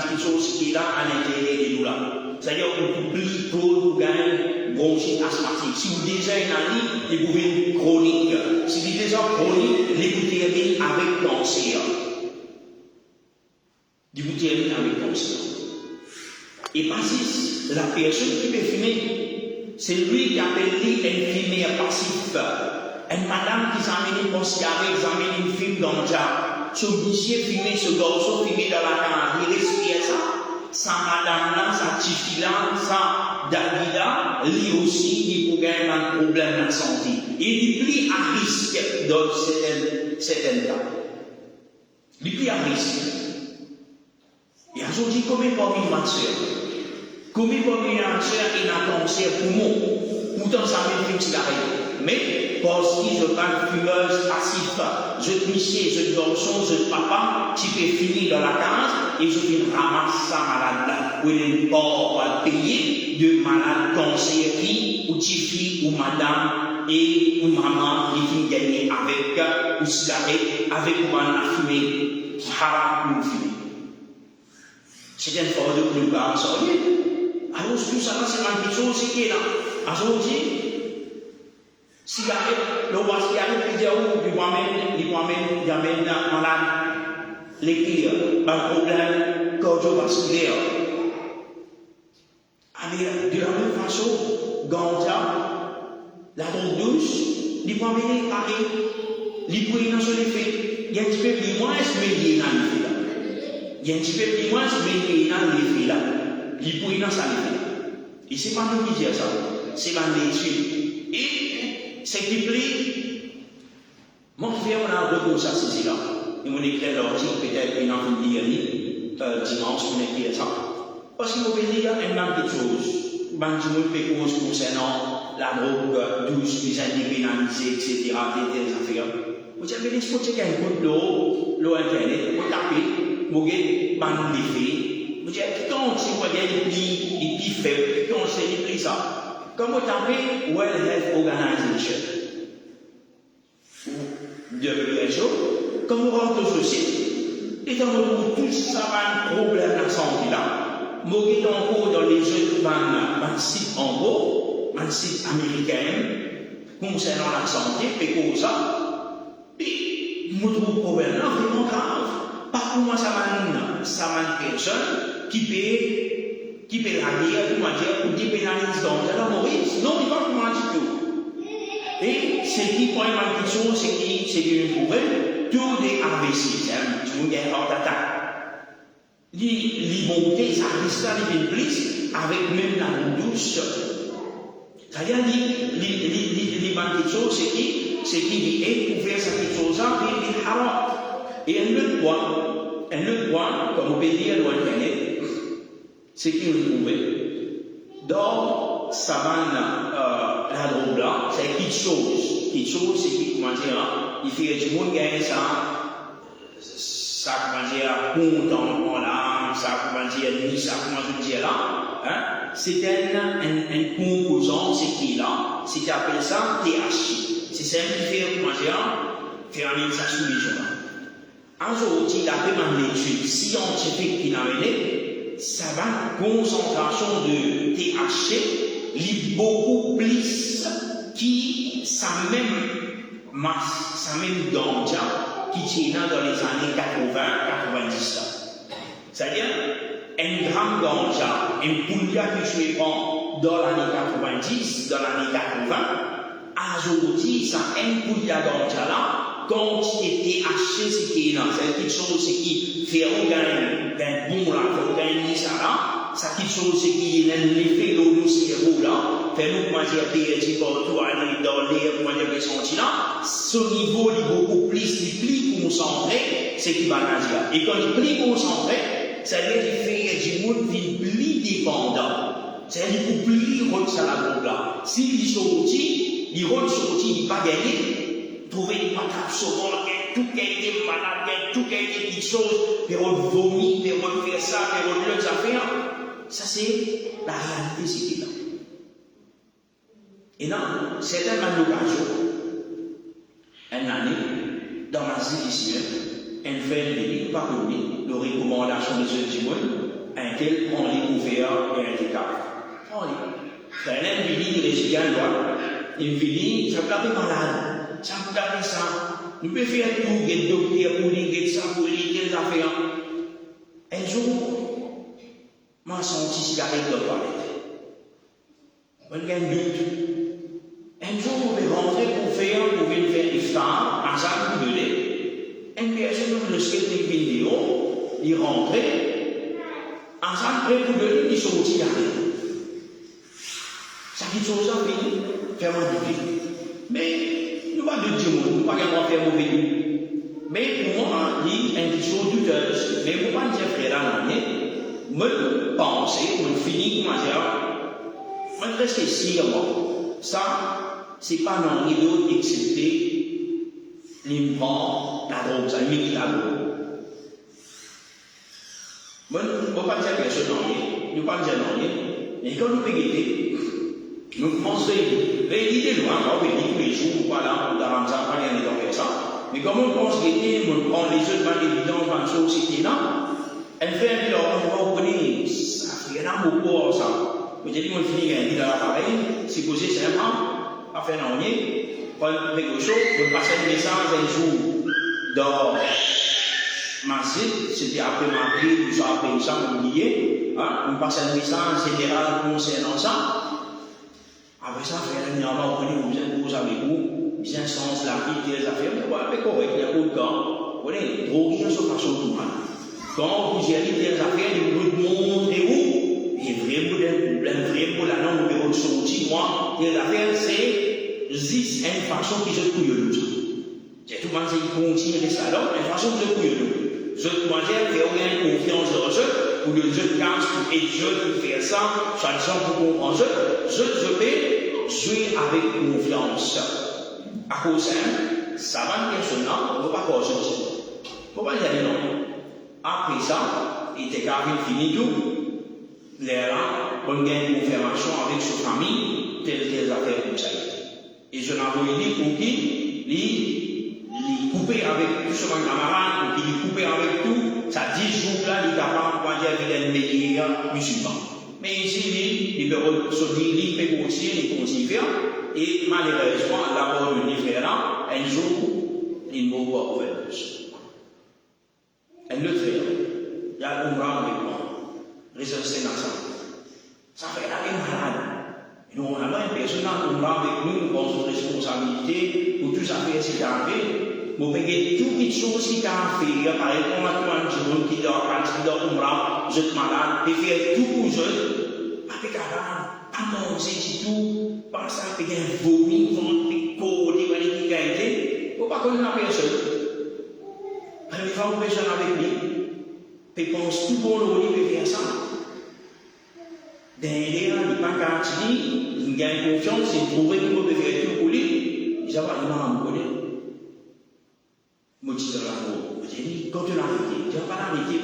quelque chose qui est là à l'intérieur de nous là. C'est-à-dire qu'on oublie pour gagner bronchite asthmatique. Si vous déjà une année, vous pouvez chronique. Si vous déjà chronique, vous terminez avec cancer. Vous terminez avec cancer. Et parce la personne qui peut fumer, c'est lui qui appelle un fumeur passif. Une madame qui s'amène une cigarette, qui s'amène une fume dans le jar. Ce monsieur fumer, ce garçon fumer dans la cave, il respire ça. Sa madame là, sa petite là, sa Davida, lui aussi, il peut gagner un problème de santé. Il est plus à risque dans certains cas. Il est plus à risque. Et aujourd'hui, combien parmi ma soeur, combien parmi ma soeur, il a un cancer poumon, pourtant ça met une cigarette. Mais parce qu'ils ont pas de fumeuse passive, je monsieur, je garçon, je papa, qui peut finir dans la case, et je viens ramasser sa malade là, où il n'est pas payer de malade cancer qui, ou tifi, ou madame, et une maman qui finit gagner avec une cigarette, avec une fumée, haram pour fumer. C'est une forme de plus bas, ça y est. Alors, tout ça, c'est une petite chose qui est là. Alors, on dit, cigarette, le roi cigarette, il dit, oh, il amène malade, les clients, un problème cardiovasculaire. Avec, de la même façon, ganja, la drogue douce, il peut amener à il peut y dans son effet. Il y a un petit peu plus moins, mais il y a un effet là. Il y a un petit peu plus moins, mais il y a un effet là. Il peut y dans sa effet. Et c'est pas nous qui disons ça, c'est dans l'étude. Et c'est qui plaît, mon frère, on a un recours ça, c'est là. Et on écrit l'article, peut-être une enfant dimanche, on écrit ça. Parce qu'il faut dire une même petite chose. Ben, je me fais cause concernant la drogue douce, les indépénalisés, etc., des affaires. Vous avez l'exposé qu'il y a un coup de l'eau internet, vous tapez, vous avez un défi. Vous dites, quand si vous avez des plis faibles, quand c'est des plis ça. Quand vous tapez World Health Organization, WHO, quand vous rentrez sur le site, et quand vous trouvez tout ça, un problème de santé là. Moguet encore dans les autres sites en gros, un site américain, concernant la santé, et comme ça, et nous trouvons problème là vraiment grave. Par contre, moi, ça m'a une personne qui paie la guerre, comment dire, pour dépénaliser donc. Alors, Maurice, non, il va comment dire tout. Et c'est qui, pour une question, c'est qu'il pourrait, tout des AVC, tout le monde est hors d'attaque. Les montées, ça risque d'arriver plus avec même la roue douce. C'est-à-dire, les banques de choses, c'est qui est ouvert cette chose-là, et haram. Et un autre point, comme on peut dire, l'Internet, c'est qu'il est trouvé. Dans savane, la drogue là, c'est quelque chose. Quelque chose, c'est qui, comment dire, il fait du monde gagner ça, comment dire, content, là, ça, comment dire, ni ça, comment je dis là, hein, c'est un composant, c'est qui là, c'est qui appelle ça THC. C'est ça qui fait, comment dire, faire un ça sous les gens. Aujourd'hui, d'après ma étude scientifique qui n'a mené, ça va, concentration de THC, lit beaucoup plus qui, sa même masse, sa même ganja, qui tient dans les années 80-90. C'est-à-dire, un gramme ganja, un bouilla que je prends dans l'année 90, dans l'année 80, aujourd'hui, ça, un bouilla ganja là, quantité THC, c'est qui est là, c'est quelque chose qui fait un bon là, fait gagner ça là, ça quelque chose qui est l'effet de l'eau là, fait nous, comment dire, des partout, aller dans l'air, comment dire, les sentis là, ce niveau est beaucoup plus concentré, c'est qui va dire. Et quand il est plus concentré, ça veut dire qu'il fait du monde plus dépendant. C'est-à-dire qu'il plus rôle ça la groupe là. S'il sortit, il rôle sorti, il pas gagné, trouver des patates sauvages, tout qui a été malade, tout qui a été petites choses, puis on vomit, puis on fait ça, puis on le affaires. Ça c'est la réalité, c'est qui là. Et non, c'est un occasion. Une année, dans ma vie ici, elle fait une pas connu, de recommandation de ce petit monde, un tel prend les couverts et un handicap. C'est un vini, les gars, une vini, ça peut être malade, ça peut être ça. Nous pouvons faire tout, get docteur, pour les ça, pour les affaires. Un jour, m'a senti cigarette de toilette. On a un doute. Un jour, on va rentrer pour venir faire l'iftar, en salle de lait. Une personne nous le skate des vidéos, il rentrait, en salle près pour le lait, il sortit derrière. Ça qui chose à fini, faire un défi. Mais, nous pas de Dieu, nous pas qu'à faire mauvais goût. Mais pour moi, il y a une chose douteuse. Mais pour pas dire frère à l'année, me penser, me finir, comment dire, moi, je reste ici, moi. Ça, c'est pas non d'autre excepté l'implant, la drogue, ça limite la drogue. Bon, on ne peut pas dire personne non, nous ne pas dire non, mais quand nous payons, Nous pensons, l'idée de loin, on va venir tous les jours, voilà, on a Ramzan, on est dans ça. Mais comme on pense qu'il était, on prend les autres, pas l'évidence, pas la chose, c'était là, elle fait un peu, on va reconnaître, ça fait un peu pour ça. Mais j'ai dit, on finit un dans l'appareil, c'est posé simplement, à faire un onier, prendre quelque chose, on passe un message un jour dans Masjid, c'était après Maghrib, ou après ça, on oublié, on passe un message général concernant ça. Après ça, frère, on connaît, vous êtes vous avec vous, bien sens la vie, des affaires, mais voilà, mais correct, il y a beaucoup de temps. Vous voyez, droguer en se façon tout mal. Quand vous y allez des affaires, vous vous montrez où, et vraiment, vrai pour la langue, vous pouvez sortir, moi, des affaires, c'est juste une façon qui se couille. C'est tout le monde qui continue de ça, donc, une façon qui se couille. Je dois dire qu'il y a une confiance dans eux, ou le jeu de casse, et je faire ça, chaque pour comprendre je vais jouer avec confiance. À cause de ça va bien sonner, on ne va pas causer. On va y aller non. Après ça, il était carré fini tout. Là, on gagne une confirmation avec sa famille, telles affaires comme ça. Et je n'avais dit pour qui, il couper avec tout son camarade, ou il couper avec tout, ça 10 jours là, il est capable de dire qu'il est un meilleur musulman. Mais ici, il peut se dire, il peut continuer, il continue à faire, et malheureusement, d'abord, le livre là, un jour, il mourra au plus. Un autre frère, il y a un grand avec moi, resté dans ça. Ça fait la même malade. Et nous, on a une personne qui est avec nous, nous avons une responsabilité pour tout ça faire, c'est arrivé. Vous payez toutes les choses qui ont fait, par exemple, à tout le monde qui dort, quand il dort, vous êtes malade, et faire tout pour eux, avec à manger, tout, par ça, il y a un vomi, un corps, il y a une qualité, il ne faut pas connaître la personne. Quand il va une personne avec lui, il pense tout pour lui, il peut faire ça. Derrière, il n'est pas garanti, il gagne confiance, il trouve qu'il peut faire tout pour lui, il va pas me connaître. Quand on arrête, tu ne vas pas l'arrêter.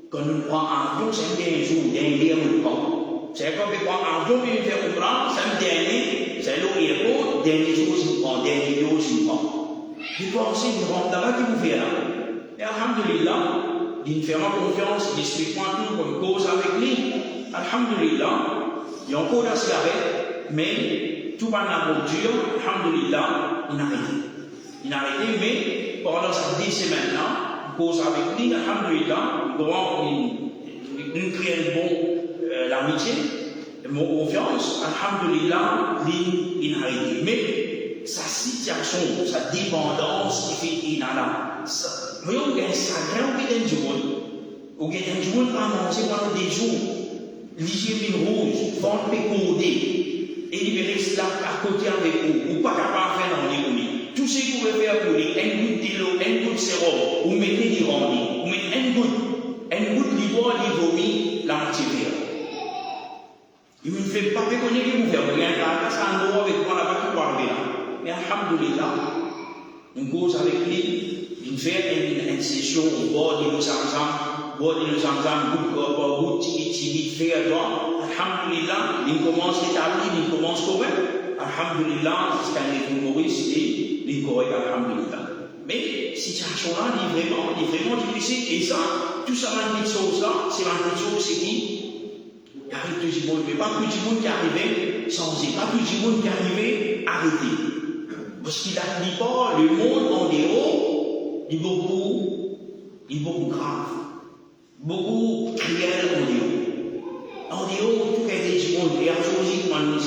Quand on prend un avion, c'est un dernier jour, dernier jour. C'est quand on prend un avion, il fait un bras, c'est un dernier, c'est l'aéroport, dernier jour, il prend, dernier jour, il prend. Il pense qu'il rentre là-bas, qu'il vous fait là. Et alhamdulillah, il fait confiance, il explique tout comme cause avec lui. Alhamdulillah, il y a encore la cigarette, mais tout va dans la voiture, alhamdulillah, il a arrêté. Il a arrêté, mais pendant ces 10 semaines-là, cause avec lui, alhamdulillah, il doit nous créer l'amitié, mon confiance, alhamdulillah, il a arrêté. Mais sa situation, sa dépendance, qui fait qu'il a là. Mais on gagne ça, on gagne du monde. On gagne du monde à manger pendant des jours. L'hygiène rouge, vendre pécodé, et il reste là à côté avec vous, ou pas capable de faire dans l'économie. Tout ce que vous pouvez faire pour lui, un goutte d'eau, un goutte de sérum, vous mettez du rendu, vous mettez un goutte d'ivoire, il vomit, la moitié vert. Il ne fait pas reconnaître que vous faites rien, parce qu'un endroit avec moi là-bas qui peut arriver là. Mais alhamdulillah, on cause avec lui, il fait une session au bord de nos Zamzam, goutte par goutte, tiki, fait à toi. Alhamdulillah, il commence à établir, il commence correct. Alhamdulillah, c'est un humoriste et il est correct, alhamdulillah. Mais situation là, il est vraiment difficile. Et ça, tout ça, la petite chose là, c'est la petite chose, c'est qui? Il y a tout le monde, mais pas tout le monde qui est arrivé sans y, pas tout le monde qui est arrivé arrêté. Parce qu'il a dit pas, le monde en dehors, il est beaucoup grave, beaucoup cruel en dehors. En dehors, tout est du monde, et à choisir, moi, nous,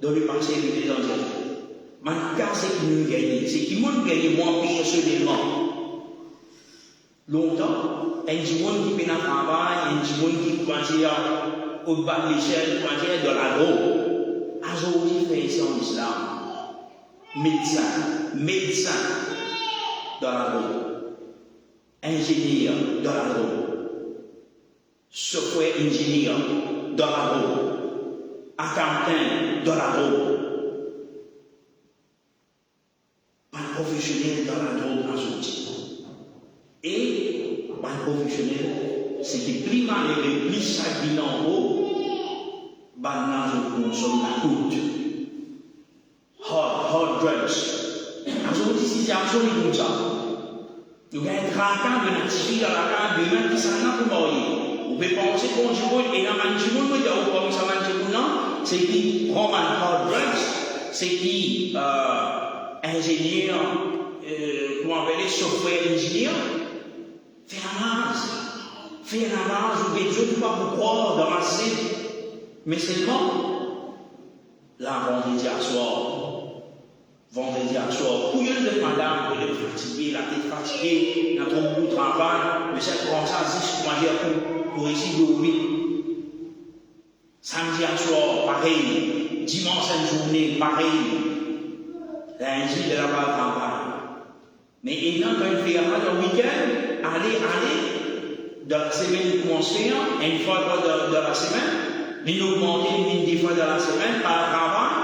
dans le passé, il était dans le mais c'est qui nous gagne, c'est qui nous gagne moins personnellement. Longtemps, un monde qui fait un travail, un monde qui commence au bas de l'échelle, commence dans la drogue. Aujourd'hui, fait ici en islam. Médecin dans la drogue. Ingénieur dans la drogue. Software ingénieur dans la drogue. Accountant dans la drogue. Professionnel dans la drogue aujourd'hui. Et un professionnel, c'est qui plus mal et plus ça en haut, Maintenant, je consomme la route. Hard drugs. Alors, si c'est absolument comme ça. Nous avons un traquant de natif dans la carte de même qui s'en a pour mourir. Vous pouvez penser qu'on joue et dans le monde, il y a un comme ça, c'est qui prend un hard drugs, c'est qui ingénieur, comment on appelle, software ingénieur, faire la base, ou quelque chose, pas pour croire dans la cité. Mais seulement, là, vendredi à soir, pour de madame, vous êtes fatigué, la tête fatiguée, dans ton bout de travail, mais c'est comme ça, juste pour essayer de dormir. Samedi à soir, pareil. Dimanche à journée, pareil. Lundi, de la bas travail. Mais il y a quand il fait un week-end, aller, dans la semaine, il commence à faire, une fois dans la semaine, il augmente une fois dans la semaine par le travail.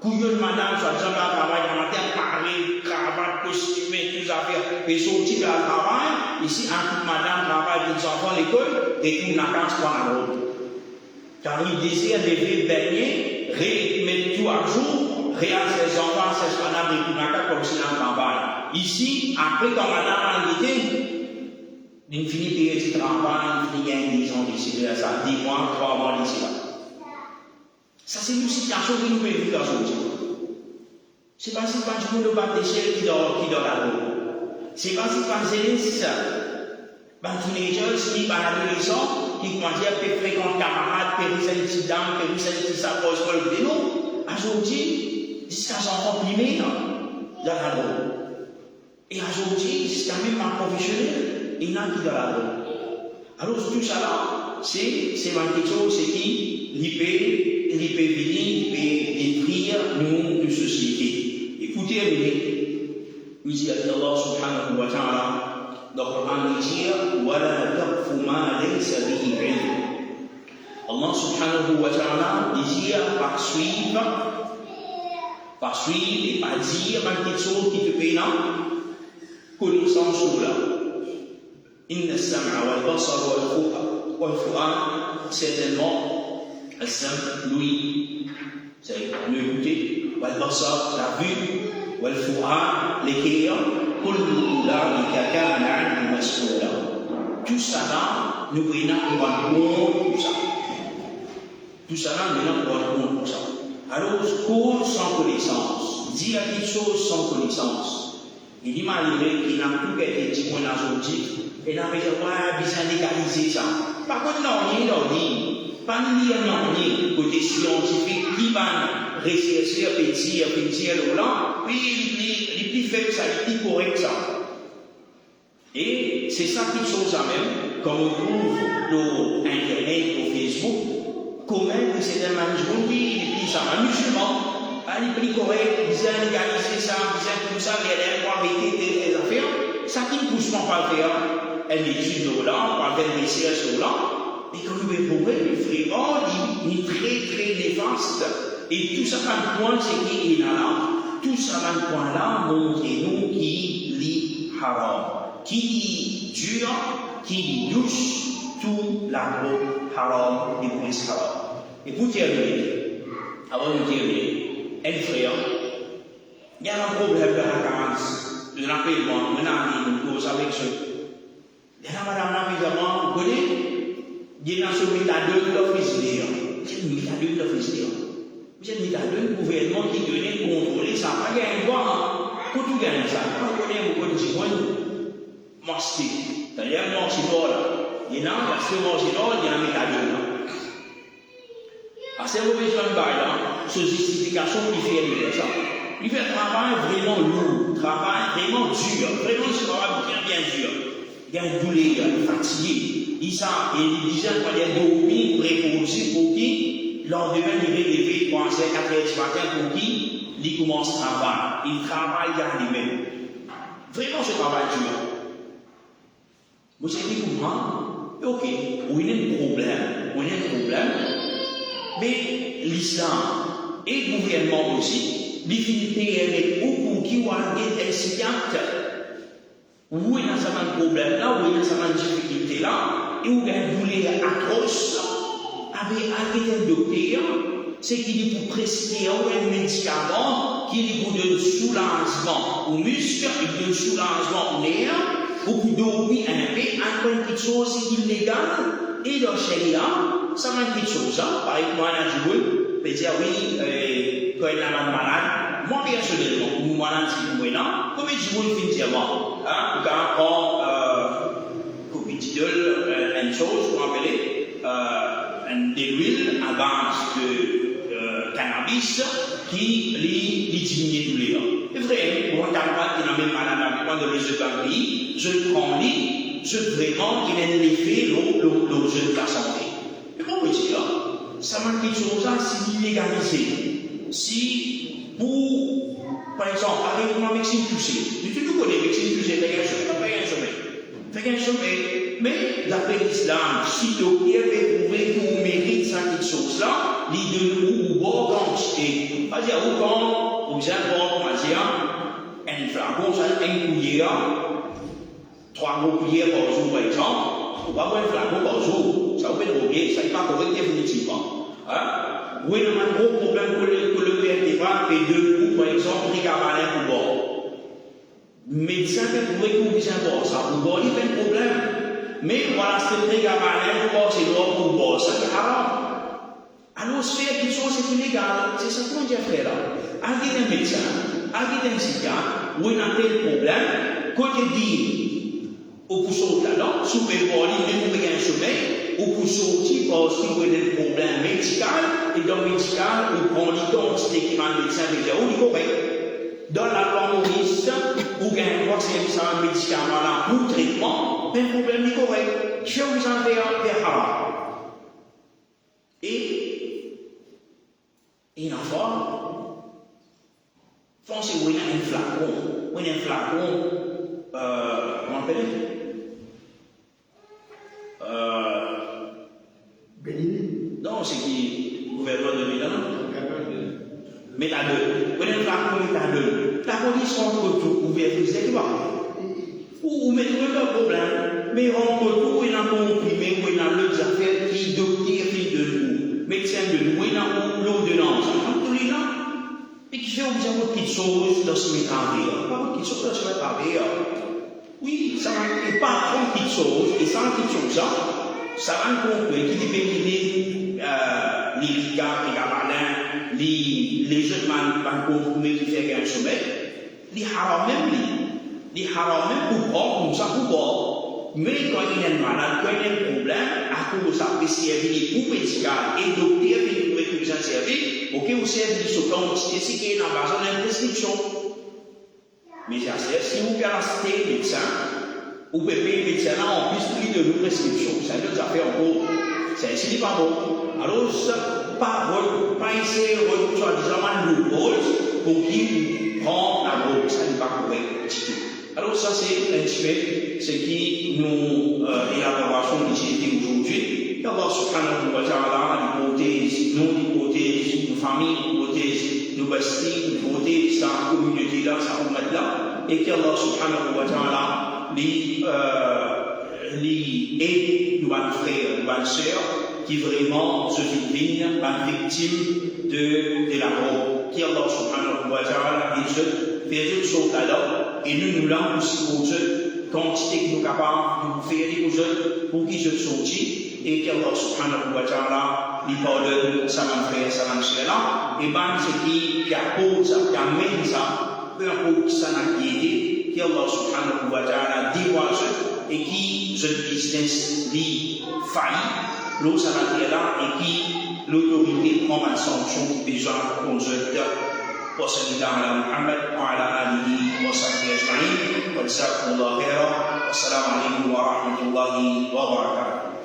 Couillon de madame, soit jamais à travail dans la terre, parler, cravate, costume, tout ça faire, et sortir à travail. Ici, un coup de madame travaille, des enfants à l'école, et tout n'a qu'à se prendre la route. Car il désire lever, baigner, mettre tout à jour, réaliser ses enfants, ses madame, et tout n'a qu'à comme si on travaille. Ici, après, quand madame a invité, il finit de payer du travail, il finit de gagner 10 ans d'ici, ça, 10 mois, 3 mois d'ici là. Ça, c'est une situation que nous pouvons vivre aujourd'hui. Ce n'est pas si pas du monde de déchets qui dort la roue. Ce n'est pas si pas Zélénis, un teenager, si un adolescent qui commence à fréquenter camarades, périsser les petites dames, périsser les petites sacoches pour le vélo, aujourd'hui, jusqu'à son enfant primé dans la roue. Et aujourd'hui, jusqu'à même un professionnel, il y en a qui dans la roue. Alors, tout ça là, c'est quelque chose qui il peut venir, il peut détruire nos sociétés. Écoutez, nous dit Allah subhanahu wa ta'ala, dans le Coran, il dit وَلَا تَقْفُ مَا لَيْسَ بِهِ عِلْمٌ. Allah subhanahu wa ta'ala, il dit par suivre et par dire quelque chose qui te fait connaissance sur là. إن السمع والبصر والفؤاد certainement السمع l'ouïe c'est l'écouter والبصر la vue والفؤاد les cœurs كل أولئك كان عنه مسؤولا. Tout ça là nous prenons compte tout ça. Tout ça là nous prenons compte tout ça. Alors cause sans connaissance, dire quelque chose sans connaissance. Il dit malgré qu'il n'a plus été dit qu'on a sorti. Et là, il a besoin de légaliser ça. Par contre, non, il dit, pas de lire, non, côté scientifique, qui va rechercher, pétir, là, puis il est plus faible, ça, il est plus correct, ça. Et c'est ça qui chose ça même, comme on trouve sur Internet, sur Facebook, comment c'est un management, il est plus ça, un musulman, il est plus correct, il besoin de légaliser ça, besoin de tout ça, il y a pour arrêter des affaires, ça qui ne pousse pas à faire. Elle étude là, on va faire des recherches là, et quand vous trouvez, le frère, il est très très néfaste. Et tout ça, dans le point, c'est qu'il est là. Tout ça, dans le point là, montrez-nous qui lit haram, qui lit dur, qui lit douce, tout l'arbre haram et plus haram. Et pour terminer, avant de terminer, un frère, il y a un problème de la carence, de l'appel-moi, on a une cause avec ce. Et là, madame, évidemment, vous connaissez, il y a ce méthode de l'office d'air. C'est une méthode de l'office d'air. C'est une méthode de gouvernement qui tenait contrôler ça. Pas gagner quoi, pour tout gagner ça. Quand vous connaissez beaucoup de gens, masqué. D'ailleurs, moi, c'est là. Il y a un c'est là, il y a un méthode là. À ces mauvais gens là, ce justification qui fait ça. Il fait un travail vraiment lourd, travail vraiment dur, vraiment ce travail bien dur. Il y a une douleur, il est fatigué. Il disait qu'il y a dormi, préposé pour qui, lendemain, il est levé 3h, 4h du matin pour qui, il commence à travailler. Il travaille à lui-même. Vraiment, ce travail dur. Vous savez comment? Ok, on a un problème. Mais l'islam et le gouvernement aussi, l'utilité est beaucoup qui ont été insignifiantes. Où il y a un problème là, où il y a une difficulté là, et où il y a une douleur atroce, avec un docteur, c'est qu'il est pour prescrire un médicament qui est pour donner soulagement aux muscles, et donner soulagement aux nerfs, ou pour dormir un peu, encore une petite chose illégale, et dans Sharia, ça va une petite chose, par exemple, moi, je peux dire oui, quand il est malade, moi personnellement, ou malade, si vous voulez, comme je vous le dis avant, quand on copitidol, une chose, qu'on appelle des huiles à base de cannabis qui les diminue tous les ans. C'est vrai, pour un camarade qui n'a même pas la même de les je prends les, je vraiment, il a un effet le jeu de la santé. Et comment vous dire, ça m'a quelque chose, si illégalisé, si pour, par exemple, avec une médecine poussée, tu nous connais, médecine poussée, fait un sommet, mais d'après l'islam, si docteur peut prouver qu'on mérite cette chose-là, l'idée ou bonne quantité, c'est-à-dire ou quand vous importez, on va dire, un flacon, un cuillère, 3 gros cuillères par jour, par exemple, ou pas un flacon par jour, ça vous fait oublier, ça n'est pas correct définitivement. Oui, on a un gros problème que le père n'est pas, et 2 coups, par exemple, ricabalin pour boire. Médecin peut prouver que vous important, ça, pour boire, il fait un problème. Mais voilà, c'est le ricabalin pour boire, c'est droit pour boire, ça c'est haram. Alors, faire quelque chose, c'est illégal. C'est ça qu'on dit à faire là. Avec un médecin, avec un psychiatre, où il a tel problème, quand il dit, au coup sauter là-dedans, si vous pouvez voir, même avec un sommeil, au coup sauter parce qu'il y a des problèmes médicaux, et dans le médical, on prend l'identité qui m'a le médecin, et dit, oh, il est correct. Dans la loi Maurice, ou bien quoi que c'est un médicament là pour traitement, un problème est correct. Je vous en fais un haram. Et une fois, pensez où il y a un flacon, comment on appelle? Non, c'est qui gouvernement de Milan. Méthadone. Vous avez un flacon méthadone. La police rentre tout, vous verrez, vous êtes ou mettez le problème, mais rentre tout, il y a un comprimé, il y a l'autre affaire qui docteur de nous, médecin de nous, il y a l'ordonnance, et qui fait une petite chose dans ce méthadone. Pas une petite chose dans ce méthadone. Oui, ça va pas une petite chose, et sans petite chose, ça va compris qui définit les ricains, les gabalins, les jeunes comprimés qui font un sommeil, les haram même pour boire, comme ça pour boire. Mais quand il y a un malade, quand il y a un problème, à cause de ça, il servir pour médical et docteur, il peut que vous en servir, ok, vous servez sur quantité, c'est qu'il y a une base de prescription. Mais ça sert, si vous placez le médecin, vous pouvez payer le médecin là en plus prix de vos prescriptions. C'est une autre affaire en gros. C'est pas bon. Alors, pas essayer de soi-disant le rôle pour qui prend la route. Ça n'est pas correct du tout. Alors, ça, c'est un petit peu ce qui nous élaboration ici aujourd'hui. Allah subhanahu wa ta'ala, l'hypothèse, nos familles, l'hypothèse, nos bastis, l'hypothèse, sa communauté là, sa ummat là, et qu'Allah subhanahu wa ta'ala les aide nos frères, nos sœurs qui vraiment se deviennent victimes de la mort. Qui Allah subhanahu wa ta'ala fait des choses là et nous l'avons aussi pour eux, quantité que nous sommes capables de faire des choses pour qu'ils se sortent et qu'Allah subhanahu wa ta'ala lui pardonne sa frère, sa sœur là, et bien ce qui apporte ça, qui amène ça, peu importe ça n'a aidé, qui Allah subhanahu wa ta'ala dévoile et qui ce business dit faillit, l'eau ça n'a là et qui l'autorité prend une sanction qui déjà conduite. وصلى الله على محمد وعلى اله وصحبه اجمعين وجزاكم الله خيرا والسلام عليكم ورحمه الله وبركاته.